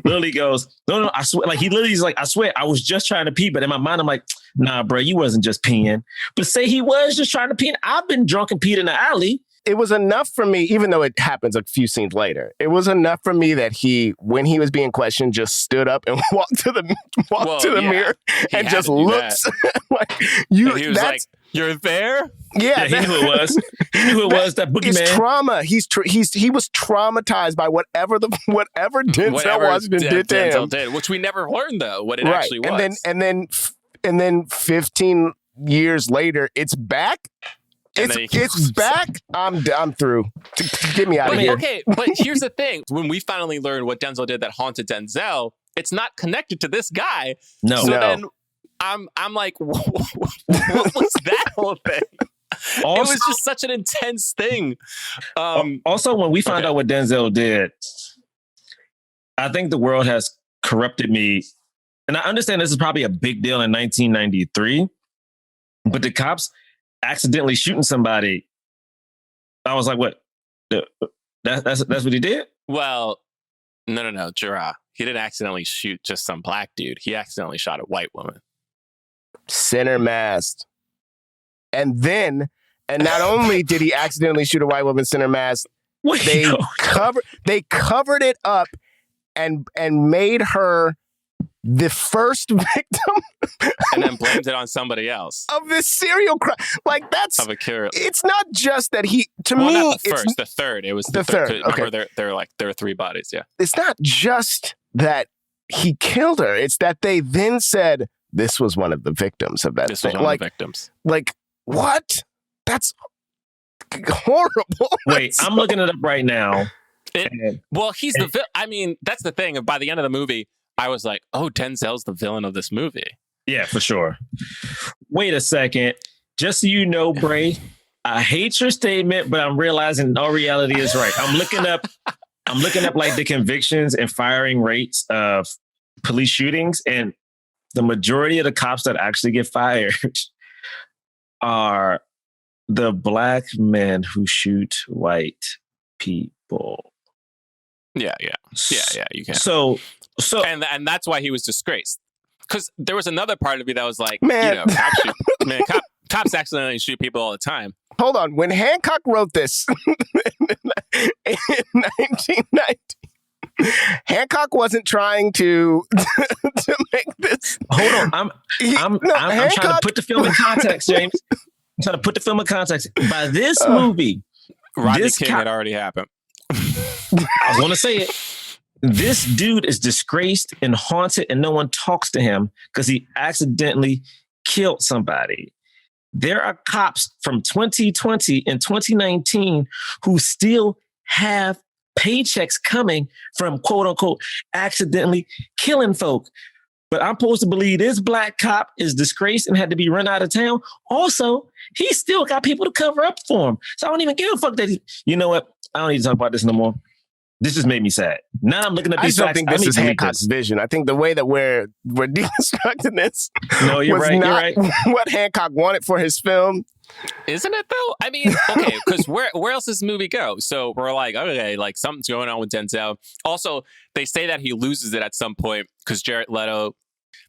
literally goes, no, I swear. He literally is like, I swear, I was just trying to pee. But in my mind, I'm like, nah, bro, you wasn't just peeing. But say he was just trying to pee. I've been drunk and peed in the alley.
It was enough for me, even though it happens a few scenes later, it was enough for me that when he was being questioned, just stood up and walked to the mirror and just looks
he was like, you're there?
Yeah,
he knew who it was. He knew who it was, that boogeyman.
It's trauma. He was traumatized by whatever Denzel Washington did to him.
Which we never learned, though, what it actually was.
And then 15 years later, it's back. It's back. I'm through. Get me out of here.
Okay, but here's the thing. When we finally learned what Denzel did that haunted Denzel, it's not connected to this guy.
No.
So then I'm like, what was that whole thing? Also, it was just such an intense thing.
Also, when we found out what Denzel did, I think the world has corrupted me. And I understand this is probably a big deal in 1993, but the cops accidentally shooting somebody, I was like, what? That's what he did?
Well, No, Jerah. He didn't accidentally shoot just some black dude. He accidentally shot a white woman.
Center masked. And not only did he accidentally shoot a white woman center masked, they covered it up and made her the first victim
and then blamed it on somebody else
of this serial crime. Like that's
of a cure.
It's not just that he. To
well,
me,
not the first, the third. It was the third.
Okay.
Remember, there were 3 bodies. Yeah,
it's not just that he killed her. It's that they then said this was one of the victims of that.
This
thing.
was one of the victims.
Like what? That's horrible.
Wait, I'm looking it up right now.
He's the. I mean, that's the thing. By the end of the movie, I was like, "Oh, Denzel's the villain of this movie."
Yeah, for sure. Wait a second. Just so you know, Bray, I hate your statement, but I'm realizing all reality is right. I'm looking up like the convictions and firing rates of police shootings, and the majority of the cops that actually get fired are the black men who shoot white people.
Yeah. You can.
So,
and that's why he was disgraced. Because there was another part of me that was like,
man,
cops accidentally shoot people all the time.
Hold on, when Hancock wrote this in 1990, Hancock wasn't trying to make this.
Hold on, I'm trying to put the film in context, James. I'm trying to put the film in context. By this movie,
Rodney King had already happened.
I want to say it. This dude is disgraced and haunted, and no one talks to him because he accidentally killed somebody. There are cops from 2020 and 2019 who still have paychecks coming from quote unquote accidentally killing folk. But I'm supposed to believe this black cop is disgraced and had to be run out of town. Also, he still got people to cover up for him. So I don't even give a fuck that you know what? I don't need to talk about this no more. This just made me sad. Now I'm looking at these facts.
I don't think this is Hancock's vision. I think the way that we're deconstructing this was not what Hancock wanted for his film.
Isn't it though? I mean, okay, because where else does this movie go? So we're like, okay, like something's going on with Denzel. Also, they say that he loses it at some point because Jared Leto,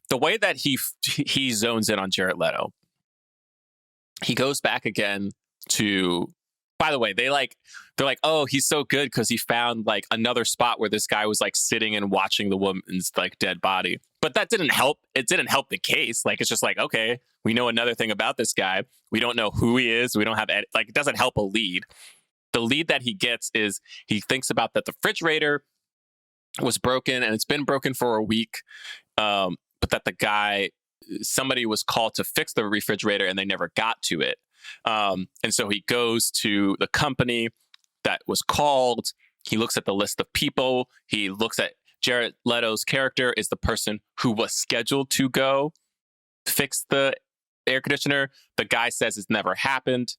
the way that he zones in on Jared Leto, he goes back again to. By the way, they're like, oh, he's so good because he found like another spot where this guy was like sitting and watching the woman's like dead body. But that didn't help. It didn't help the case. Like, it's just like, okay, we know another thing about this guy. We don't know who he is. We don't have like, it doesn't help a lead. The lead that he gets is he thinks about that the refrigerator was broken and it's been broken for a week. But that somebody was called to fix the refrigerator and they never got to it. And so he goes to the company that was called. He looks at the list of people. He looks at Jared Leto's character is the person who was scheduled to go fix the air conditioner. The guy says it's never happened.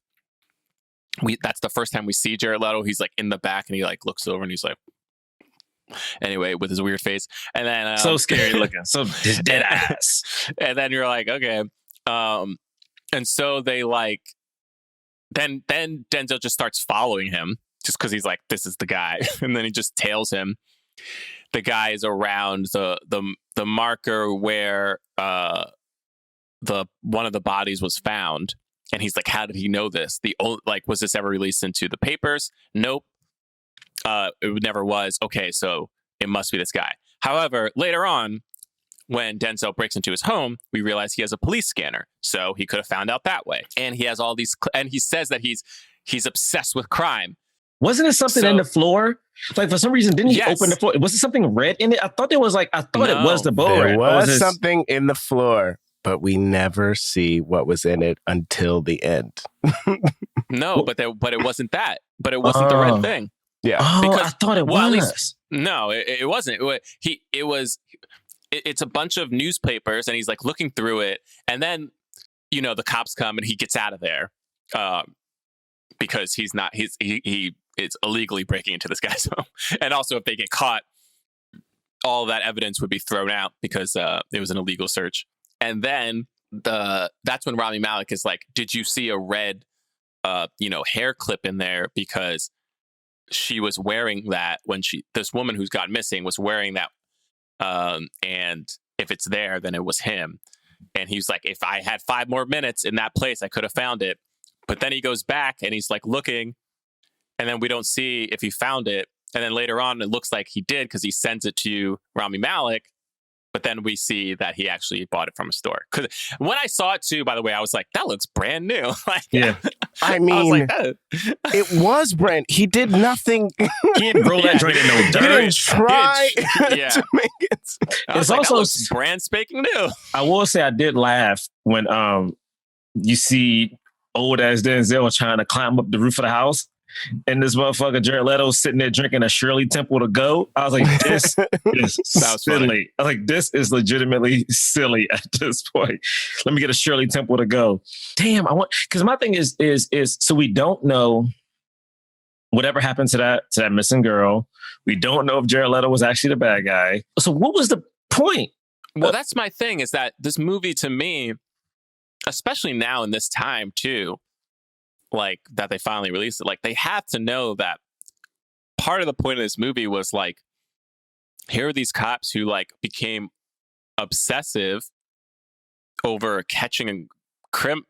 That's the first time we see Jared Leto. He's like in the back and he like looks over and he's like, anyway, with his weird face. And then
so scary looking, so dead ass.
And then you're like, okay. And so they like, then Denzel just starts following him just because he's like, this is the guy. And then he just tails him. The guy is around the marker where one of the bodies was found. And he's like, how did he know this? Was this ever released into the papers? Nope. It never was. Okay, so it must be this guy. However, later on, when Denzel breaks into his home, we realize he has a police scanner. So he could have found out that way. And he has all these, and he says that he's obsessed with crime.
Wasn't it something in the floor? Like for some reason, didn't he open the floor? Was it something red in it? I thought it was it was the bowl rat.
There was something in the floor, but we never see what was in it until the end.
No, but it wasn't that. But it wasn't the red thing.
Yeah.
Because, I thought it was.
At least, no, it wasn't. It's a bunch of newspapers and he's like looking through it. And then, the cops come and he gets out of there because he is illegally breaking into this guy's home. And also if they get caught, all that evidence would be thrown out because it was an illegal search. And then that's when Rami Malek is like, did you see a red, hair clip in there? Because she was wearing that when this woman who's gone missing was wearing that. And if it's there, then it was him. And he's like, if I had 5 more minutes in that place, I could have found it. But then he goes back and he's like looking, and then we don't see if he found it. And then later on, it looks like he did because he sends it to Rami Malek. But then we see that he actually bought it from a store. Because when I saw it too, by the way, I was like, that looks brand new. Like,
yeah. I mean, I was like, it was brand. He did nothing.
He didn't roll that joint in no dirt.
He didn't try to make it.
It's like, also brand spanking new.
I will say I did laugh when you see old ass Denzel trying to climb up the roof of the house. And this motherfucker Jared Leto sitting there drinking a Shirley Temple to go. I was like, this is silly. Funny. I was like, this is legitimately silly at this point. Let me get a Shirley Temple to go. Damn, because my thing is so we don't know whatever happened to that missing girl. We don't know if Jared Leto was actually the bad guy. So what was the point?
Well, that's my thing, is that this movie to me, especially now in this time too, like that they finally released it, like they have to know that part of the point of this movie was like, here are these cops who like became obsessive over catching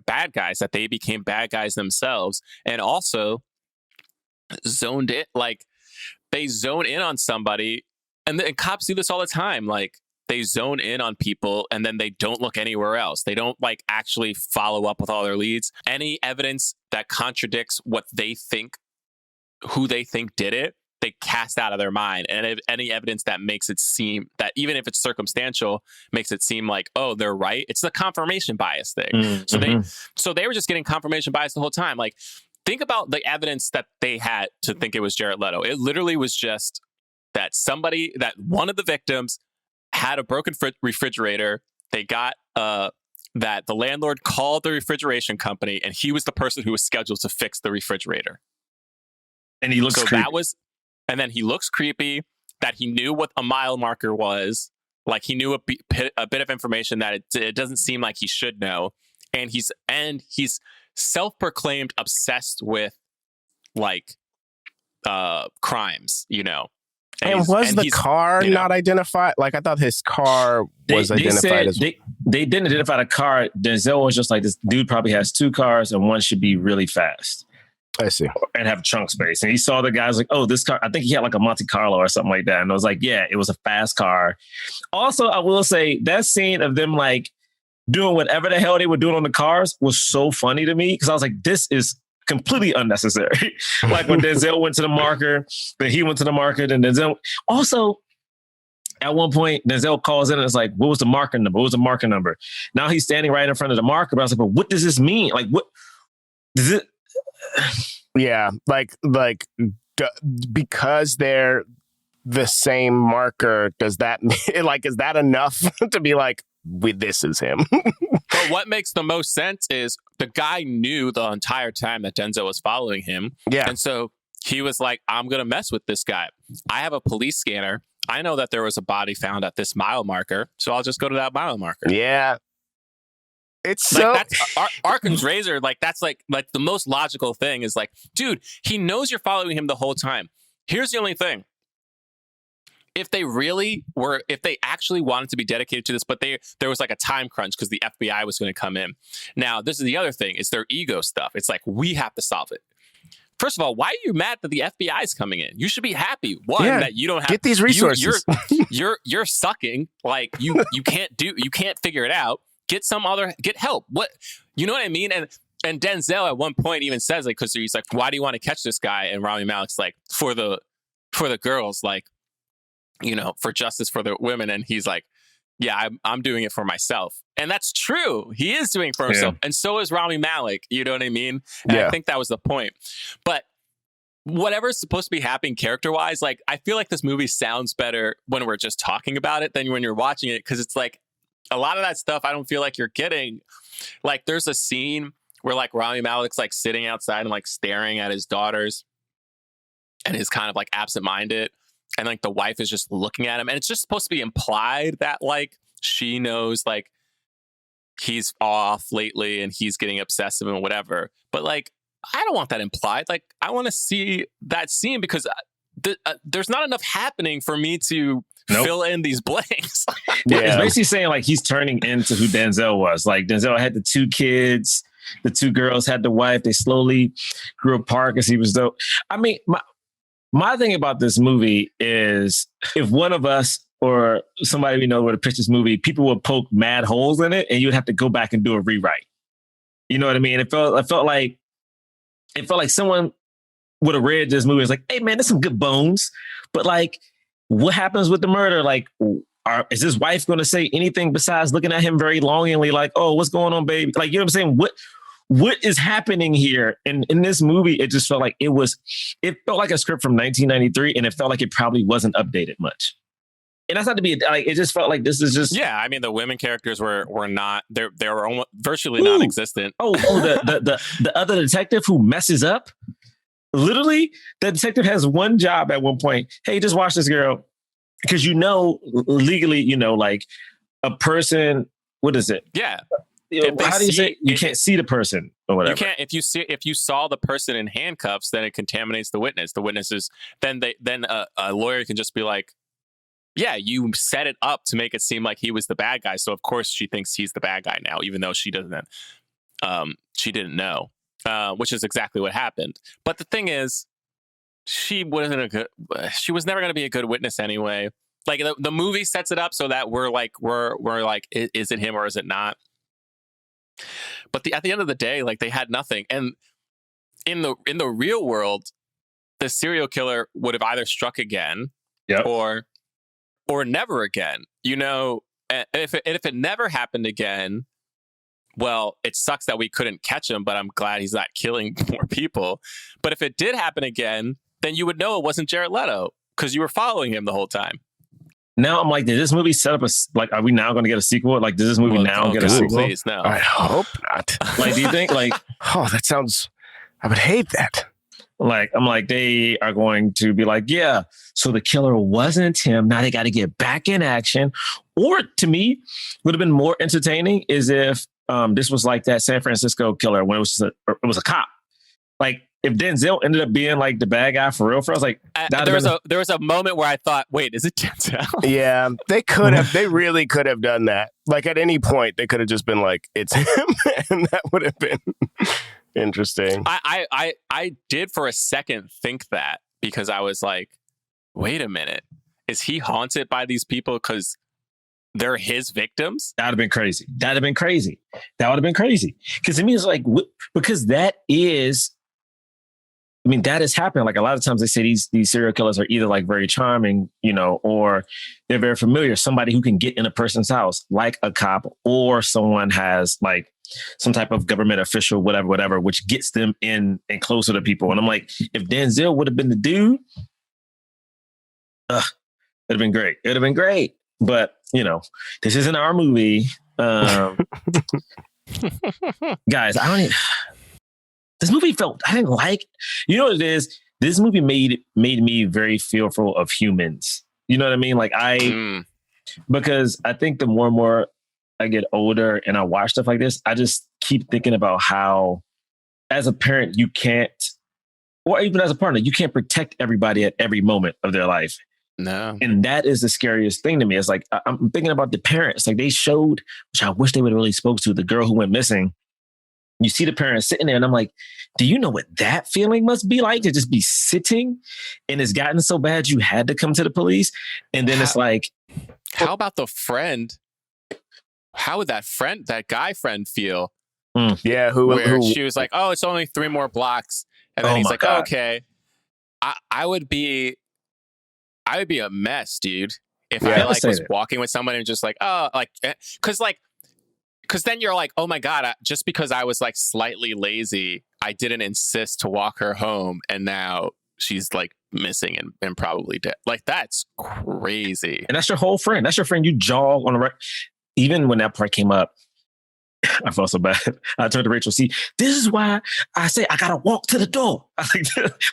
bad guys, that they became bad guys themselves, and also zoned it, like they zone in on somebody, and cops do this all the time, like they zone in on people and then they don't look anywhere else. They don't like actually follow up with all their leads. Any evidence that contradicts what they think, who they think did it, they cast out of their mind. And if any evidence that makes it seem that, even if it's circumstantial, makes it seem like, oh, they're right. It's the confirmation bias thing.
Mm-hmm.
So they were just getting confirmation bias the whole time. Like, think about the evidence that they had to think it was Jared Leto. It literally was just that one of the victims had a broken refrigerator. They got that the landlord called the refrigeration company, and he was the person who was scheduled to fix the refrigerator.
And he looks creepy.
And then he looks creepy. That he knew what a mile marker was. Like he knew a bit of information that it doesn't seem like he should know. And he's self-proclaimed obsessed with like crimes, you know.
And was the car not identified? Like, I thought his car was identified as well.
They didn't identify the car. Denzel was just like, this dude probably has 2 cars and one should be really fast.
I see.
And have trunk space. And he saw the guys like, oh, this car, I think he had like a Monte Carlo or something like that. And I was like, yeah, it was a fast car. Also, I will say that scene of them like doing whatever the hell they were doing on the cars was so funny to me, because I was like, this is completely unnecessary. Like when Denzel went to the marker, then he went to the marker, and Denzel also at one point Denzel calls in and it's like, what was the marker number? What was the marker number? Now he's standing right in front of the marker, but I was like, but what does this mean? Like, what does it?
Yeah, like because they're the same marker, does that mean, like, is that enough to be like, this is him?
But what makes the most sense is the guy knew the entire time that Denzel was following him.
Yeah.
And so he was like, I'm going to mess with this guy. I have a police scanner. I know that there was a body found at this mile marker, so I'll just go to that mile marker.
Yeah. It's
like
so...
that's Arkham's Razor. Like, that's like the most logical thing is like, dude, he knows you're following him the whole time. Here's the only thing. If they actually wanted to be dedicated to this, but there was like a time crunch because the FBI was going to come in. Now, this is the other thing. It's their ego stuff. It's like, we have to solve it. First of all, why are you mad that the FBI is coming in? You should be happy. That you don't have
get these resources.
You're sucking. Like you can't figure it out. Get help. What, you know what I mean? And Denzel at one point even says, like, because he's like, why do you want to catch this guy? And Rami Malek's like, for the girls, like, you know, for justice for the women. And he's like, yeah, I'm doing it for myself. And that's true. He is doing it for himself. And so is Rami Malek. You know what I mean? And I think that was the point. But whatever's supposed to be happening character-wise, like, I feel like this movie sounds better when we're just talking about it than when you're watching it. Because it's like, a lot of that stuff I don't feel like you're getting. Like, there's a scene where, like, Rami Malek's, like, sitting outside and, like, staring at his daughters. And is kind of, like, absent-minded. And like the wife is just looking at him, and it's just supposed to be implied that like she knows like he's off lately and he's getting obsessive and whatever. But like I don't want that implied. Like, I want to see that scene because there's not enough happening for me to fill in these blanks.
It's basically saying like he's turning into who Denzel was. Like Denzel had the 2 kids, the 2 girls had the wife. They slowly grew apart because he was dope. I mean, my thing about this movie is if one of us or somebody we know were to pitch this movie, people would poke mad holes in it and you'd have to go back and do a rewrite. You know what I mean? It felt like someone would have read this movie. It's like, hey man, there's some good bones, but like, what happens with the murder? Like, is his wife going to say anything besides looking at him very longingly, like, oh, what's going on, baby? Like, you know what I'm saying? What is happening here? And in this movie, it just felt like it felt like a script from 1993, and it felt like it probably wasn't updated much. And that's not to be like, it just felt like this is just.
Yeah, I mean, the women characters were not, they were almost virtually non-existent.
The other detective who messes up. Literally, the detective has one job at one point. Hey, just watch this girl. Because legally, like a person, what is it?
Yeah.
How do you say you can't see the person or whatever?
You can't if you saw the person in handcuffs, then it contaminates the witness. The witnesses then a lawyer can just be like, yeah, you set it up to make it seem like he was the bad guy. So of course she thinks he's the bad guy now, even though she doesn't. She didn't know. Which is exactly what happened. But the thing is, she was never going to be a good witness anyway. Like the movie sets it up so that we're like, is it him or is it not? But at the end of the day, like they had nothing. And in the real world, the serial killer would have either struck again, or never again. If it never happened again. Well, it sucks that we couldn't catch him, but I'm glad he's not killing more people. But if it did happen again, then you would know it wasn't Jared Leto because you were following him the whole time.
Now I'm like, did this movie set up are we now going to get a sequel? Like, does this movie get a sequel?
Please, no.
I hope not.
Like, do you think
that sounds, I would hate that.
Like, I'm like, they are going to be like, yeah, so the killer wasn't him. Now they got to get back in action. Or to me, would have been more entertaining is if this was like that San Francisco killer when it was a cop. Like if Denzel ended up being like the bad guy for real, I was like,
there was a moment where I thought, wait, is it Denzel?
Yeah, they really could have done that. Like at any point, they could have just been like, it's him, and that would have been interesting.
I did for a second think that because I was like, wait a minute, is he haunted by these people because they're his victims?
That would have been crazy. That would have been crazy. Because to me, it's like, because that is happening. Like a lot of times they say these serial killers are either like very charming, or they're very familiar. Somebody who can get in a person's house, like a cop, or someone has like some type of government official, whatever, which gets them in and closer to people. And I'm like, if Denzel would have been the dude, it'd have been great. It'd have been great. But, this isn't our movie. Guys, this movie I didn't like, what it is? This movie made me very fearful of humans. You know what I mean? Like because I think the more and more I get older and I watch stuff like this, I just keep thinking about how, as a parent, you can't, or even as a partner, you can't protect everybody at every moment of their life.
No.
And that is the scariest thing to me. It's like, I'm thinking about the parents. Like they showed, which I wish they would have really spoke to, the girl who went missing. You see the parents sitting there and I'm like, do you know what that feeling must be like to just be sitting and it's gotten so bad you had to come to the police? And then it's like,
how about the friend? How would that guy friend feel?
Yeah.
Where she was like, oh, it's only 3 more blocks. And then he's like, oh, okay. I would be a mess, dude. If I was walking with someone and just like, oh, like, because then you're like, oh my God, just because I was like slightly lazy, I didn't insist to walk her home. And now she's like missing and probably dead. Like, that's crazy.
And that's your whole friend. That's your friend you jog on the right. Even when that part came up, I felt so bad. I turned to Rachel, see, this is why I say I got to walk to the door.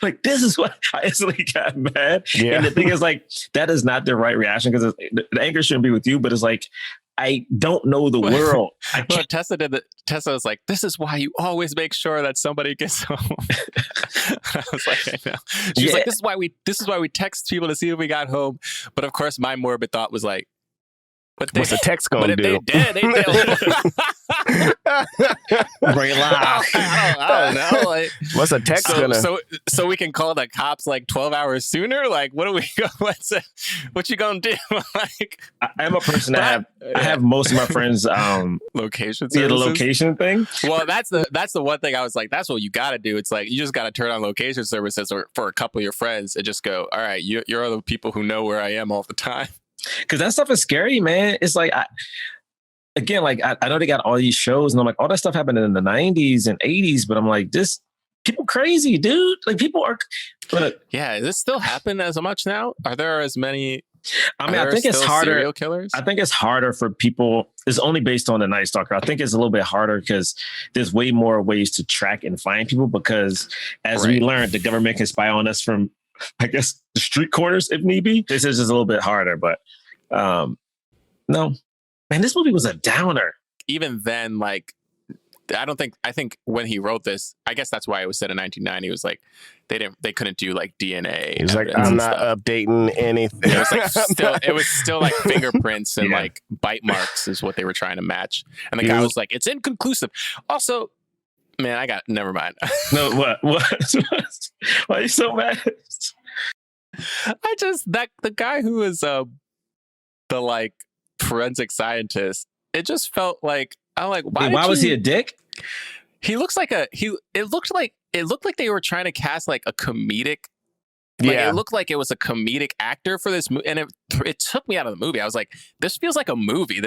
Like, this is why I instantly got mad. Yeah. And the thing is, like, that is not the right reaction because the anger shouldn't be with you, but it's like, I don't know the world.
Well, Tessa was like, this is why you always make sure that somebody gets home. I was like, I know. She was like, this is why we text people to see if we got home. But of course, my morbid thought was like, what's the text going to do? They did. I don't know. Like,
what's a text gonna?
So we can call the cops like 12 hours sooner. Like, what what you gonna do? Like,
I'm a person that I have most of my friends
location.
Yeah, the location thing.
Well, that's the one thing I was like, that's what you got to do. It's like you just got to turn on location services for a couple of your friends and just go, all right, you're the people who know where I am all the time.
Because that stuff is scary, man. It's like, I know they got all these shows, and I'm like, all that stuff happened in the 90s and 80s, but I'm like, this people crazy, dude. Like, people are. But
yeah, does this still happen as much now? Are there as many?
I mean, I think it's harder.
Serial killers?
I think it's harder for people. It's only based on the Night Stalker. I think it's a little bit harder because there's way more ways to track and find people. Because as we learned, the government can spy on us from, I guess, the street corners if need be. This is just a little bit harder, but no, man, this movie was a downer.
Even then, like, I think when he wrote this, I guess that's why it was set in 1990. It was like they couldn't do like DNA.
He's like, I'm not updating anything.
It was still like fingerprints and like bite marks is what they were trying to match. And the guy was like, it's inconclusive. Also, man, never mind.
No, what? Why are you so mad?
The guy who was the like forensic scientist, it just felt like, I'm like, why
was he a dick?
He looks like it looked like they were trying to cast like a comedic. It looked like it was a comedic actor for this movie, and it took me out of the movie. I was like, this feels like a movie.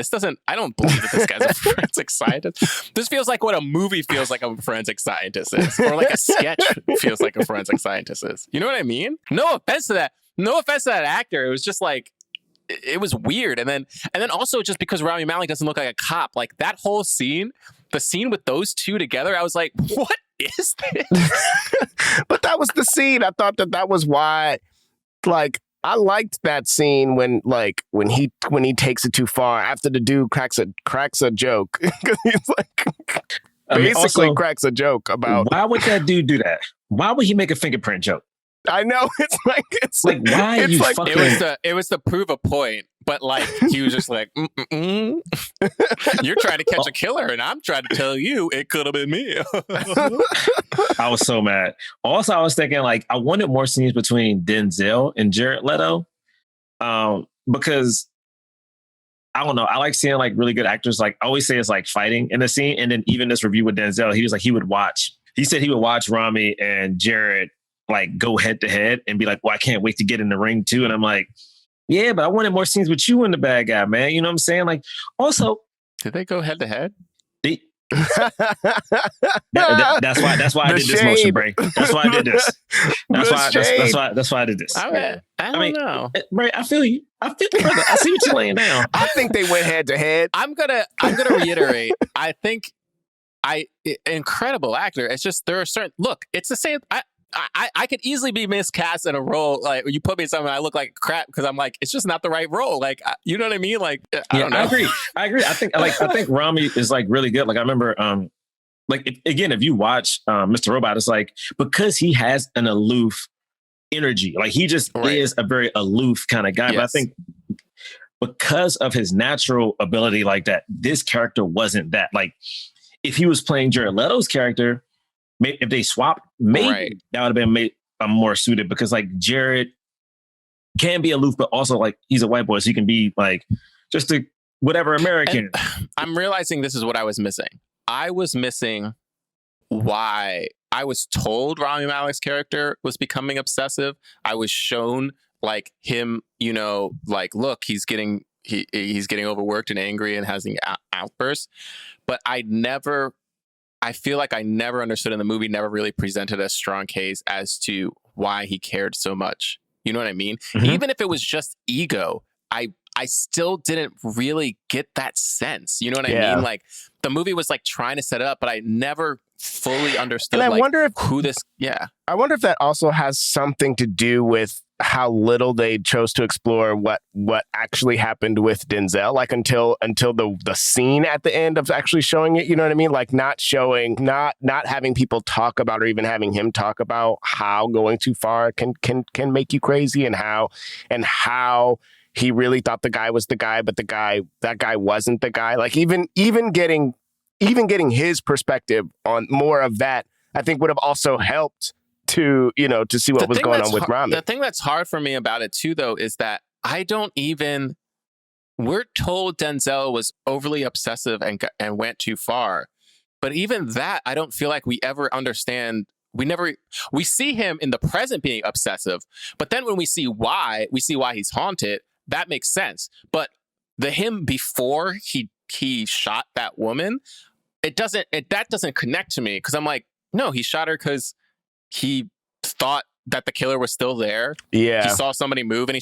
I don't believe that this guy's a forensic scientist. This feels like what a movie feels like a forensic scientist is, or like a sketch feels like a forensic scientist is. You know what I mean? No offense to that actor. It was just like, it was weird. And then also just because Rami Malek doesn't look like a cop, like that whole scene, the scene with those two together, I was like, what is this?
But that was the scene. I thought that was why, like, I liked that scene when he takes it too far after the dude cracks a joke. Because he's like, basically cracks a joke about.
Why would that dude do that? Why would he make a fingerprint joke?
I know, it's like
why are you
like,
fucking?
It was to prove a point, but like he was just like, you're trying to catch a killer, and I'm trying to tell you it could have been me.
I was so mad. Also, I was thinking like I wanted more scenes between Denzel and Jared Leto, because I don't know. I like seeing like really good actors. Like I always say, it's like fighting in the scene, and then even this review with Denzel, he was like he said he would watch Rami and Jared like go head to head and be like, well, I can't wait to get in the ring too. And I'm like, yeah, but I wanted more scenes with you and the bad guy, man. You know what I'm saying? Like, also,
did they go head to head?
That's why I did this motion break. That's why I did this. That's why I did this.
I don't know.
Right, I feel you. I see what you're laying down.
I think they went head to head.
I'm gonna reiterate. I think incredible actor. It's just there are certain it's the same. I could easily be miscast in a role. Like you put me in something, I look like crap because I'm like, it's just not the right role. Like, you know what I mean? Like, I don't know.
I agree. I think Rami is like really good. Like I remember, if you watch Mr. Robot, it's like because he has an aloof energy. Like he just is a very aloof kind of guy. Yes. But I think because of his natural ability like that, this character wasn't that. Like if he was playing Jared Leto's character, if they swapped, maybe that would have been made more suited because like Jared can be aloof, but also like he's a white boy, so he can be like just a whatever American.
And I'm realizing this is what I was missing. I was missing why I was told Rami Malek's character was becoming obsessive. I was shown like him, you know, like look, he's getting overworked and angry and has outbursts, but I feel like I never understood in the movie, never really presented a strong case as to why he cared so much. You know what I mean? Mm-hmm. Even if it was just ego, I still didn't really get that sense. You know what I mean? Like the movie was like trying to set it up, but I never fully understood.
And I
like,
wonder if
who this. Yeah,
I wonder if that also has something to do with little they chose to explore what actually happened with Denzel, like until the scene at the end of actually showing it, you know what I mean? Like not having people talk about, or even having him talk about how going too far can make you crazy, and how he really thought the guy was the guy, but that guy wasn't the guy. Like even getting his perspective on more of that, I think would have also helped to see what was going on with Rami.
The thing that's hard for me about it too, though, is that we're told Denzel was overly obsessive and went too far. But even that, I don't feel like we ever understand. We see him in the present being obsessive, but then when we see why he's haunted, that makes sense. But him before he shot that woman, that doesn't connect to me, because I'm like, no, he shot her because he thought that the killer was still there.
Yeah.
He saw somebody move, and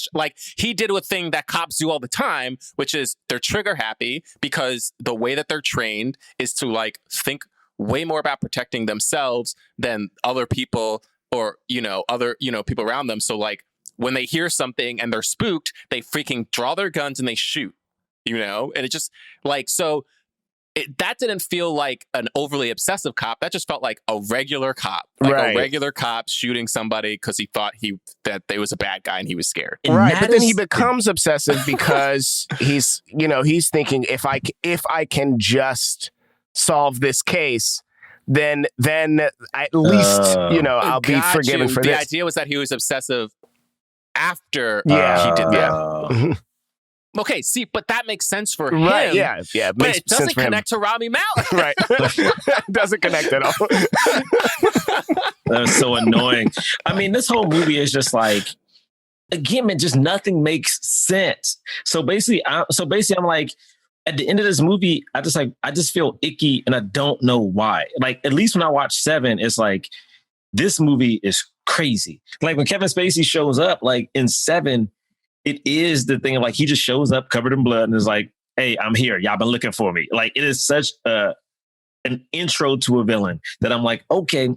he did a thing that cops do all the time, which is they're trigger happy because the way that they're trained is to like think way more about protecting themselves than other people, or other people around them. So like when they hear something and they're spooked, they freaking draw their guns and they shoot, and it just like, so that didn't feel like an overly obsessive cop. That just felt like a regular cop, a regular cop shooting somebody because he thought that they was a bad guy and he was scared.
Right, but then he becomes obsessive because he's thinking, if I can just solve this case, then at least I'll be forgiven for this.
The idea was that he was obsessive after he did that. Okay, see, but that makes sense for him.
Right, yeah.
But it doesn't connect to Rami Malek.
Right. Doesn't connect at all.
That's so annoying. I mean, this whole movie is just like, again, man, just nothing makes sense. So basically, I'm like, at the end of this movie, I just feel icky, and I don't know why. Like, at least when I watch 7, it's like, this movie is crazy. Like when Kevin Spacey shows up, like in 7, it is the thing of like, he just shows up covered in blood and is like, hey, I'm here. Y'all been looking for me. Like, it is such an intro to a villain that I'm like, okay,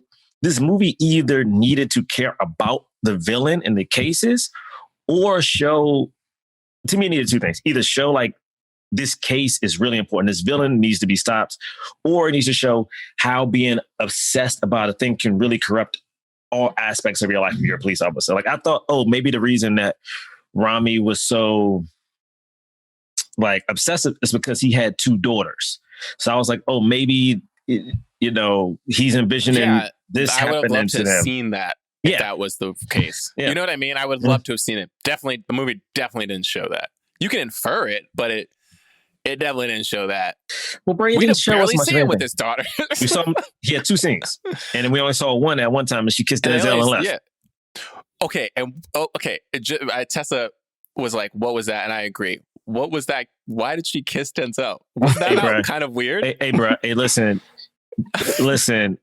this movie either needed to care about the villain and the cases, or show, to me, it needed two things. Either show like, this case is really important, this villain needs to be stopped, or it needs to show how being obsessed about a thing can really corrupt all aspects of your life if you're a police officer. Like, I thought, maybe the reason that Rami was so like obsessive is because he had 2 daughters. So I was like, maybe he's envisioning this happening to them. I would have loved to have seen
that if that was the case. Yeah. You know what I mean? I would love to have seen it. Definitely, the movie definitely didn't show that. You can infer it, but it definitely didn't show that.
Well, Brady didn't show us much
see him with his daughter.
We saw him, he had 2 scenes, and then we only saw one at one time, and she kissed Denzel and left. Yeah.
Okay, Tessa was like, "What was that?" And I agree. What was that? Why did she kiss Denzel? Was that kind of weird?
Hey, bro. Hey, listen.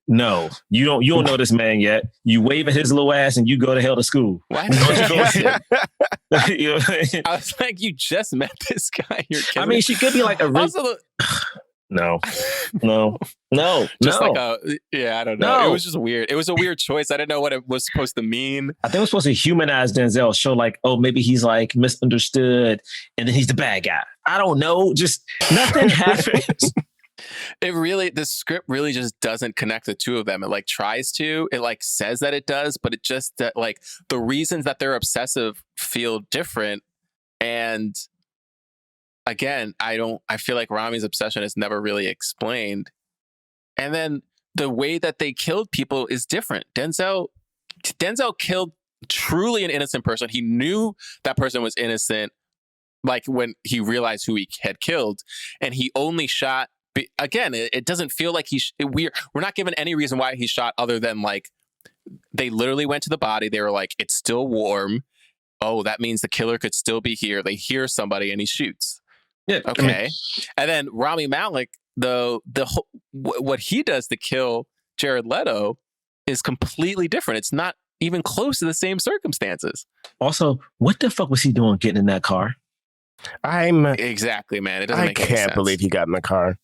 No, you don't know this man yet. You wave at his little ass and you go to hell to school.
Why? I was like, you just met this guy. You're kidding.
I mean, she could be like a No.
Just like I don't know. No. It was just weird. It was a weird choice. I didn't know what it was supposed to mean.
I think it was supposed to humanize Denzel, show like, maybe he's like misunderstood and then he's the bad guy. I don't know. Just nothing happens.
The script really just doesn't connect the two of them. It like tries to, it like says that it does, but it just that like the reasons that they're obsessive feel different. And again, I feel like Rami's obsession is never really explained. And then the way that they killed people is different. Denzel killed truly an innocent person. He knew that person was innocent, like when he realized who he had killed, and he only shot. Again, it doesn't feel like we're not given any reason why he shot other than like they literally went to the body. They were like, it's still warm. Oh, that means the killer could still be here. They hear somebody and he shoots.
Yeah.
Okay. And then Rami Malek, what he does to kill Jared Leto is completely different. It's not even close to the same circumstances.
Also, what the fuck was he doing getting in that car?
Exactly, man. It doesn't make any sense.
I can't believe he got in the car.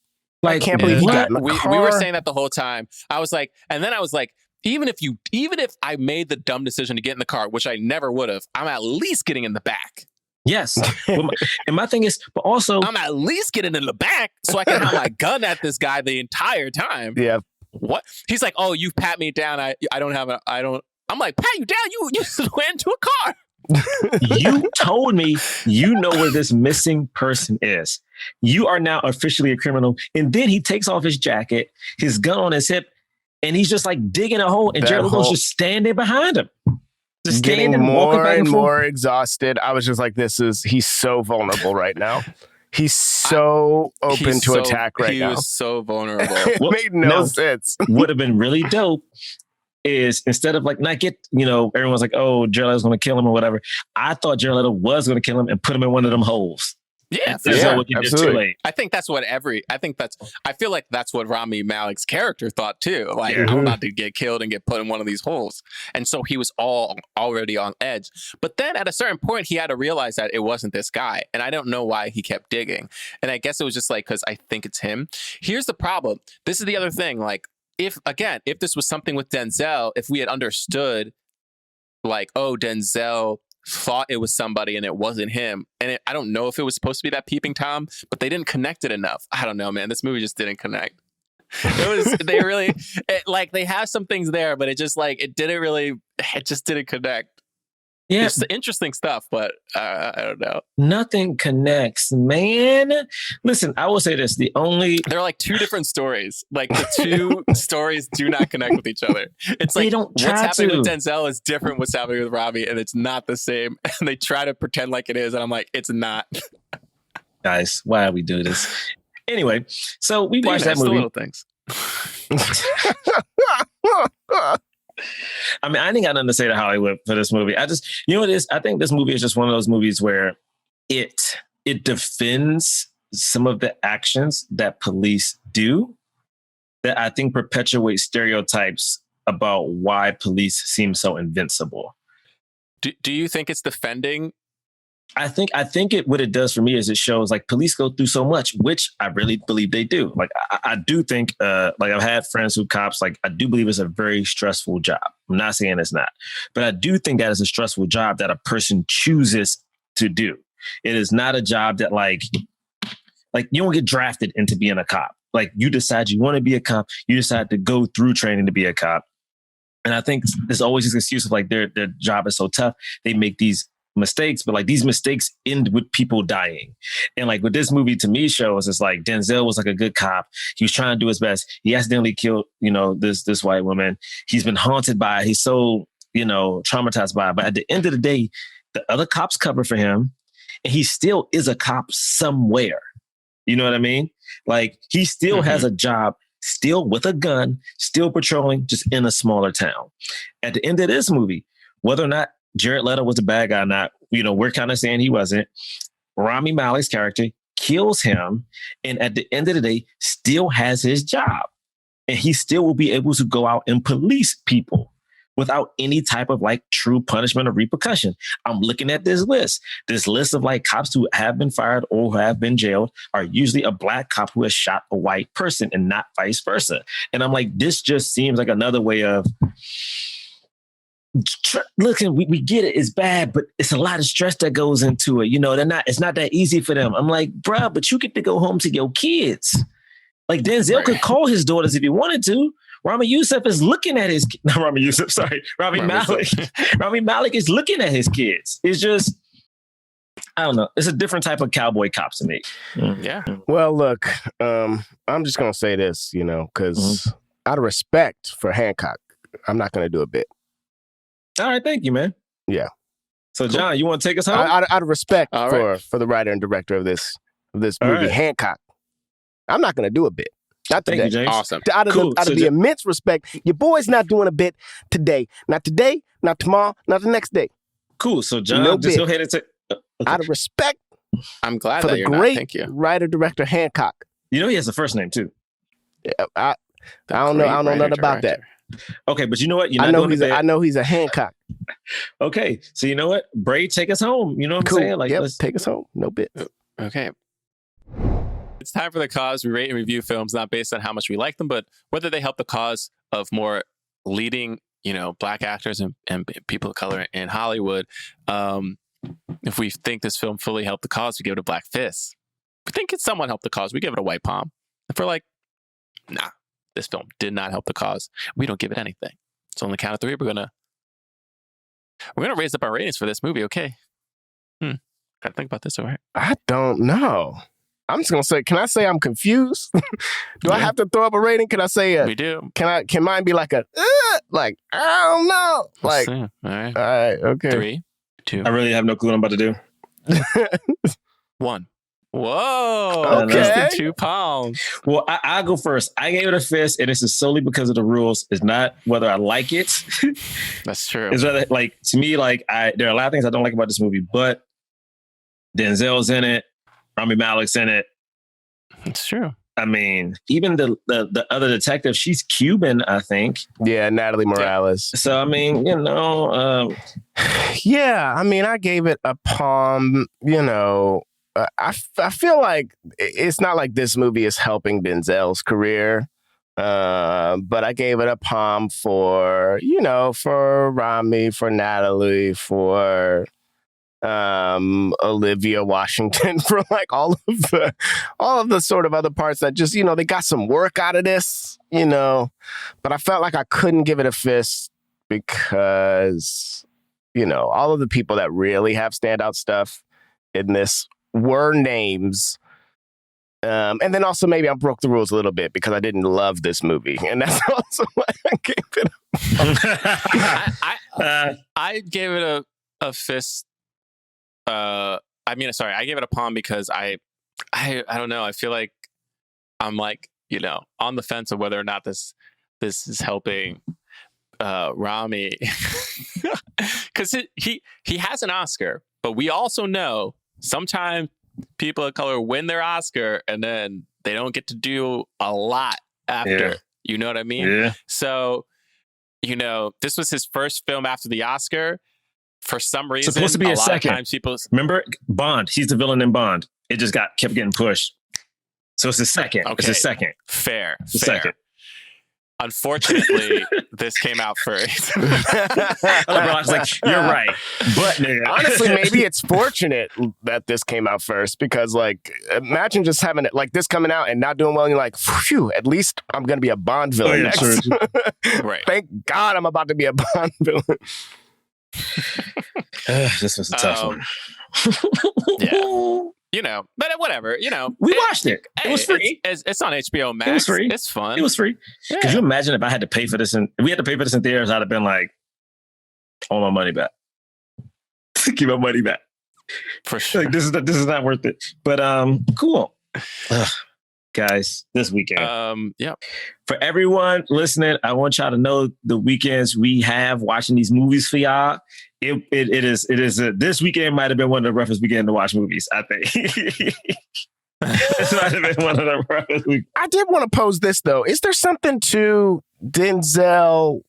Like,
I can't believe he got in the car.
We were saying that the whole time. I was like, and then I was like, Even if I made the dumb decision to get in the car, which I never would have, I'm at least getting in the back.
Yes. And my thing is, but also
I'm at least getting in the back so I can have my gun at this guy the entire time.
Yeah.
What? He's like, oh, you pat me down. I'm like, pat you down? You just went into a car.
You told me you know where this missing person is. You are now officially a criminal. And then he takes off his jacket, his gun on his hip, and he's just like digging a hole. And Jared Leto's just standing behind him. Just
getting more and more exhausted. I was just like, he's so vulnerable right now. He's so open to attack right now.
He was so vulnerable.
It made no sense.
Would have been really dope is instead of like not get, everyone's like, oh, Jared Leto's going to kill him or whatever. I thought Jared Leto was going to kill him and put him in one of them holes.
Yeah,
absolutely.
I think that's what I feel like that's what Rami Malek's character thought too. Like, I'm about to get killed and get put in one of these holes. And so he was already on edge. But then at a certain point, he had to realize that it wasn't this guy. And I don't know why he kept digging. And I guess it was just like, because I think it's him. Here's the problem. This is the other thing. Like, if this was something with Denzel, if we had understood like, oh, Denzel thought it was somebody and it wasn't him. And I don't know if it was supposed to be that peeping Tom, but they didn't connect it enough. I don't know, man. This movie just didn't connect. They have some things there, but it just it just didn't connect.
Yeah.
It's interesting stuff, but I don't know.
Nothing connects, man. Listen, I will say this.
They're like two different stories. Like the two stories do not connect with each other. It's like what's happening with Denzel is different what's happening with Rami, and it's not the same. And they try to pretend like it is, and I'm like, it's not.
Guys, why do we do this? Anyway, so we watched that movie.
The little things.
I mean, I ain't got nothing to say to Hollywood for this movie. I just, what it is? I think this movie is just one of those movies where it defends some of the actions that police do that I think perpetuate stereotypes about why police seem so invincible.
Do you think it's defending?
I think what it does for me is it shows like police go through so much, which I really believe they do. Like I do think I've had friends who cops, like I do believe it's a very stressful job. I'm not saying it's not, but I do think that is a stressful job that a person chooses to do. It is not a job that like you don't get drafted into being a cop. Like you decide you want to be a cop. You decide to go through training to be a cop. And I think there's always this excuse of like their job is so tough. They make these mistakes, but like these mistakes end with people dying. And like what this movie to me shows is like Denzel was like a good cop. He was trying to do his best. He accidentally killed, this white woman. He's been haunted by it. He's so, traumatized by it. But at the end of the day, the other cops cover for him and he still is a cop somewhere. You know what I mean? Like he still has a job, still with a gun, still patrolling, just in a smaller town. At the end of this movie, whether or not Jared Leto was a bad guy or not, we're kind of saying he wasn't. Rami Malek's character kills him and at the end of the day still has his job. And he still will be able to go out and police people without any type of like true punishment or repercussion. I'm looking at this list of like cops who have been fired or who have been jailed are usually a black cop who has shot a white person and not vice versa. And I'm like, this just seems like another way of looking, we get it, it's bad, but it's a lot of stress that goes into it. It's not that easy for them. I'm like, bruh, but you get to go home to your kids. Like Denzel could call his daughters if he wanted to. Rami Malek is looking at his Malek. Rami Malek is looking at his kids. It's just, I don't know. It's a different type of cowboy cop to me.
Yeah.
Well, look, I'm just going to say this, because out of respect for Hancock, I'm not going to do a bit.
All right, thank you, man.
Yeah.
So, John, you want to take us home?
Out of respect for the writer and director of this movie, Hancock, I'm not going to do a bit. Not today.
Thank you, James.
Awesome.
Out of the immense respect, your boy's not doing a bit today. Not today, not tomorrow, not the next day.
Cool. So, John, just go ahead and take...
Out of respect,
I'm glad
for
that
the
you're
great
not. Thank you.
writer-director Hancock.
He has a first name, too.
Yeah, I don't know nothing about that.
Okay, but you know what?
I know he's a Hancock.
Okay, so you know what? Bray, take us home. You know what I'm saying? Like,
let's take us home. No bit.
Okay. It's time for The Cause. We rate and review films not based on how much we like them, but whether they help the cause of more leading, black actors and people of color in Hollywood. If we think this film fully helped the cause, we give it a black fist. If we think it somewhat helped the cause, we give it a white palm. If we're like, nah, this film did not help the cause, we don't give it anything. So on the count of 3, we're gonna raise up our ratings for this movie. Okay. Gotta think about this, all right?
I don't know. I'm just gonna say, can I say I'm confused? Do I have to throw up a rating? Can I say
we do?
Can mine be like a like I don't know? Like
all right,
okay.
3, 2.
I really have no clue what I'm about to do.
1. Whoa!
Okay.
Less than 2 pounds.
Well, I'll go first. I gave it a fist, and this is solely because of the rules. It's not whether I like it.
That's true.
It's rather like, to me, like there are a lot of things I don't like about this movie, but Denzel's in it, Rami Malek's in it.
It's true.
I mean, even the other detective, she's Cuban, I think.
Yeah, Natalie Morales.
So I mean,
yeah. I mean, I gave it a palm. I feel like it's not like this movie is helping Denzel's career, but I gave it a palm for Rami, for Natalie, for Olivia Washington, for like all of the sort of other parts that just they got some work out of this, but I felt like I couldn't give it a fist because all of the people that really have standout stuff in this were names. And then also maybe I broke the rules a little bit because I didn't love this movie. And that's also why I gave it
I gave it a fist. I gave it a palm because I don't know. I feel like I'm like, on the fence of whether or not this is helping Rami. Because he has an Oscar, but we also know sometimes people of color win their Oscar and then they don't get to do a lot after.
Yeah.
You know what I mean?
Yeah.
So, this was his first film after the Oscar. For some reason,
supposed to be a
lot
second.
of times people
remember Bond. He's the villain in Bond. It just kept getting pushed. So it's the second.
Okay.
It's the second.
Fair.
The second.
Unfortunately, this came out first.
I was like, you're right. But nigga.
Honestly, maybe it's fortunate that this came out first because, like, imagine just having it like this coming out and not doing well. And you're like, phew, at least I'm going to be a Bond villain next.
True.
Right.
Thank God I'm about to be a Bond villain.
This was a tough one.
Yeah. But whatever,
we watched it. It was free.
It's on HBO Max.
It was free.
It's fun.
It was free.
Yeah.
Could you imagine if I had to pay for this if we had to pay for this in theaters, I'd have been like, I want my money back. Give my money back.
For sure.
Like, this is not worth it. But cool. Guys, this weekend.
Yeah.
For everyone listening, I want y'all to know the weekends we have watching these movies for y'all. It is this weekend might have been one of the roughest weekends to watch movies, I think. This might have been one of the roughest weekends.
I did want to pose this though. Is there something to Denzel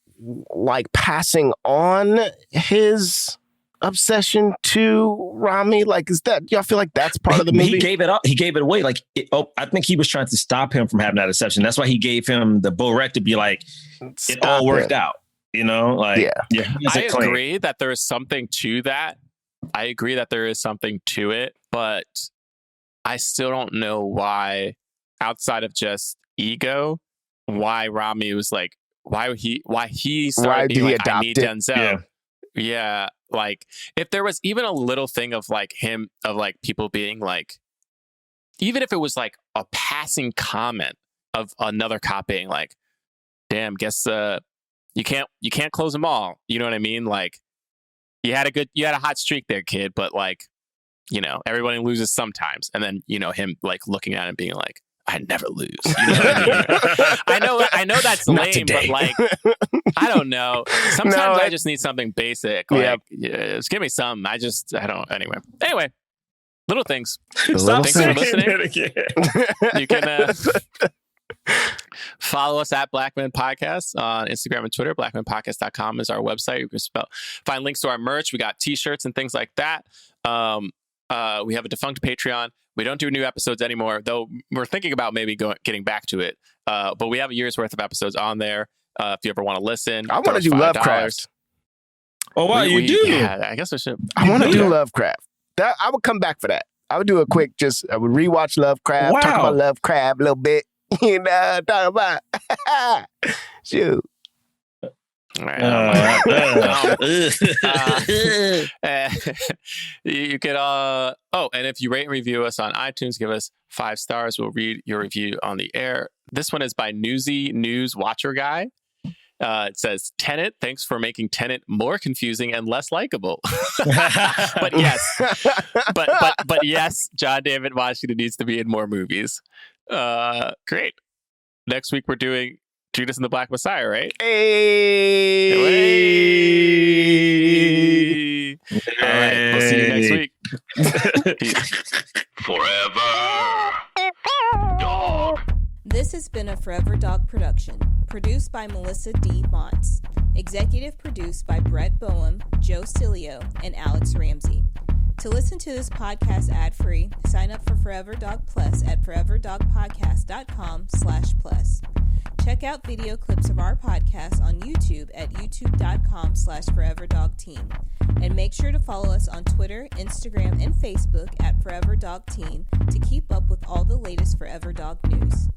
like passing on his obsession to Rami? Like, is that y'all feel like that's part of the movie?
He gave it up. He gave it away. Like, I think he was trying to stop him from having that obsession. That's why he gave him the Borek to be like, it all worked out. Like, yeah.
I agree that there is something to that. I agree that there is something to it, but I still don't know why, outside of just ego, why Rami was like, why he started being like, I need Denzel. Yeah. Like, if there was even a little thing of like him, of like people being like, even if it was like a passing comment of another cop being like, damn, guess you can't close them all. You know what I mean? Like, you had a hot streak there, kid, but like, everybody loses sometimes. And then, him like looking at it and being like, I never lose. You know what I mean? I know that's lame, but like, I don't know. Sometimes I just need something basic. Like, just give me some. I don't. Anyway, little things. Thanks for listening. You can follow us at Blackman Podcast on Instagram and Twitter. BlackmanPodcast.com is our website. You can find links to our merch. We got t-shirts and things like that. We have a defunct Patreon. We don't do new episodes anymore, though we're thinking about maybe getting back to it. But we have a year's worth of episodes on there. If you ever want to listen,
I want to do
$5.
Lovecraft.
Oh, wow, you do?
Yeah, I guess we should.
I want to do Lovecraft. I would come back for that. I would do a quick, I would rewatch Lovecraft, talk about Lovecraft a little bit, talk about, shoot.
All right. You could and if you rate and review us on iTunes, give us 5 stars. We'll read your review on the air. This one is by Newsy News Watcher Guy. It says, Tenet, thanks for making Tenet more confusing and less likable. But yes, John David Washington needs to be in more movies. Great. Next week we're doing Judas and the Black Messiah, right?
Hey.
All right, we'll see you next week.
Forever Dog.
This has been a Forever Dog production, produced by Melisa D. Monts, executive produced by Brett Boham, Joe Cilio, and Alex Ramsey. To listen to this podcast ad-free, sign up for Forever Dog Plus at foreverdogpodcast.com/plus. Check out video clips of our podcast on YouTube at youtube.com/foreverdogteam. And make sure to follow us on Twitter, Instagram, and Facebook at Forever Dog Team to keep up with all the latest Forever Dog news.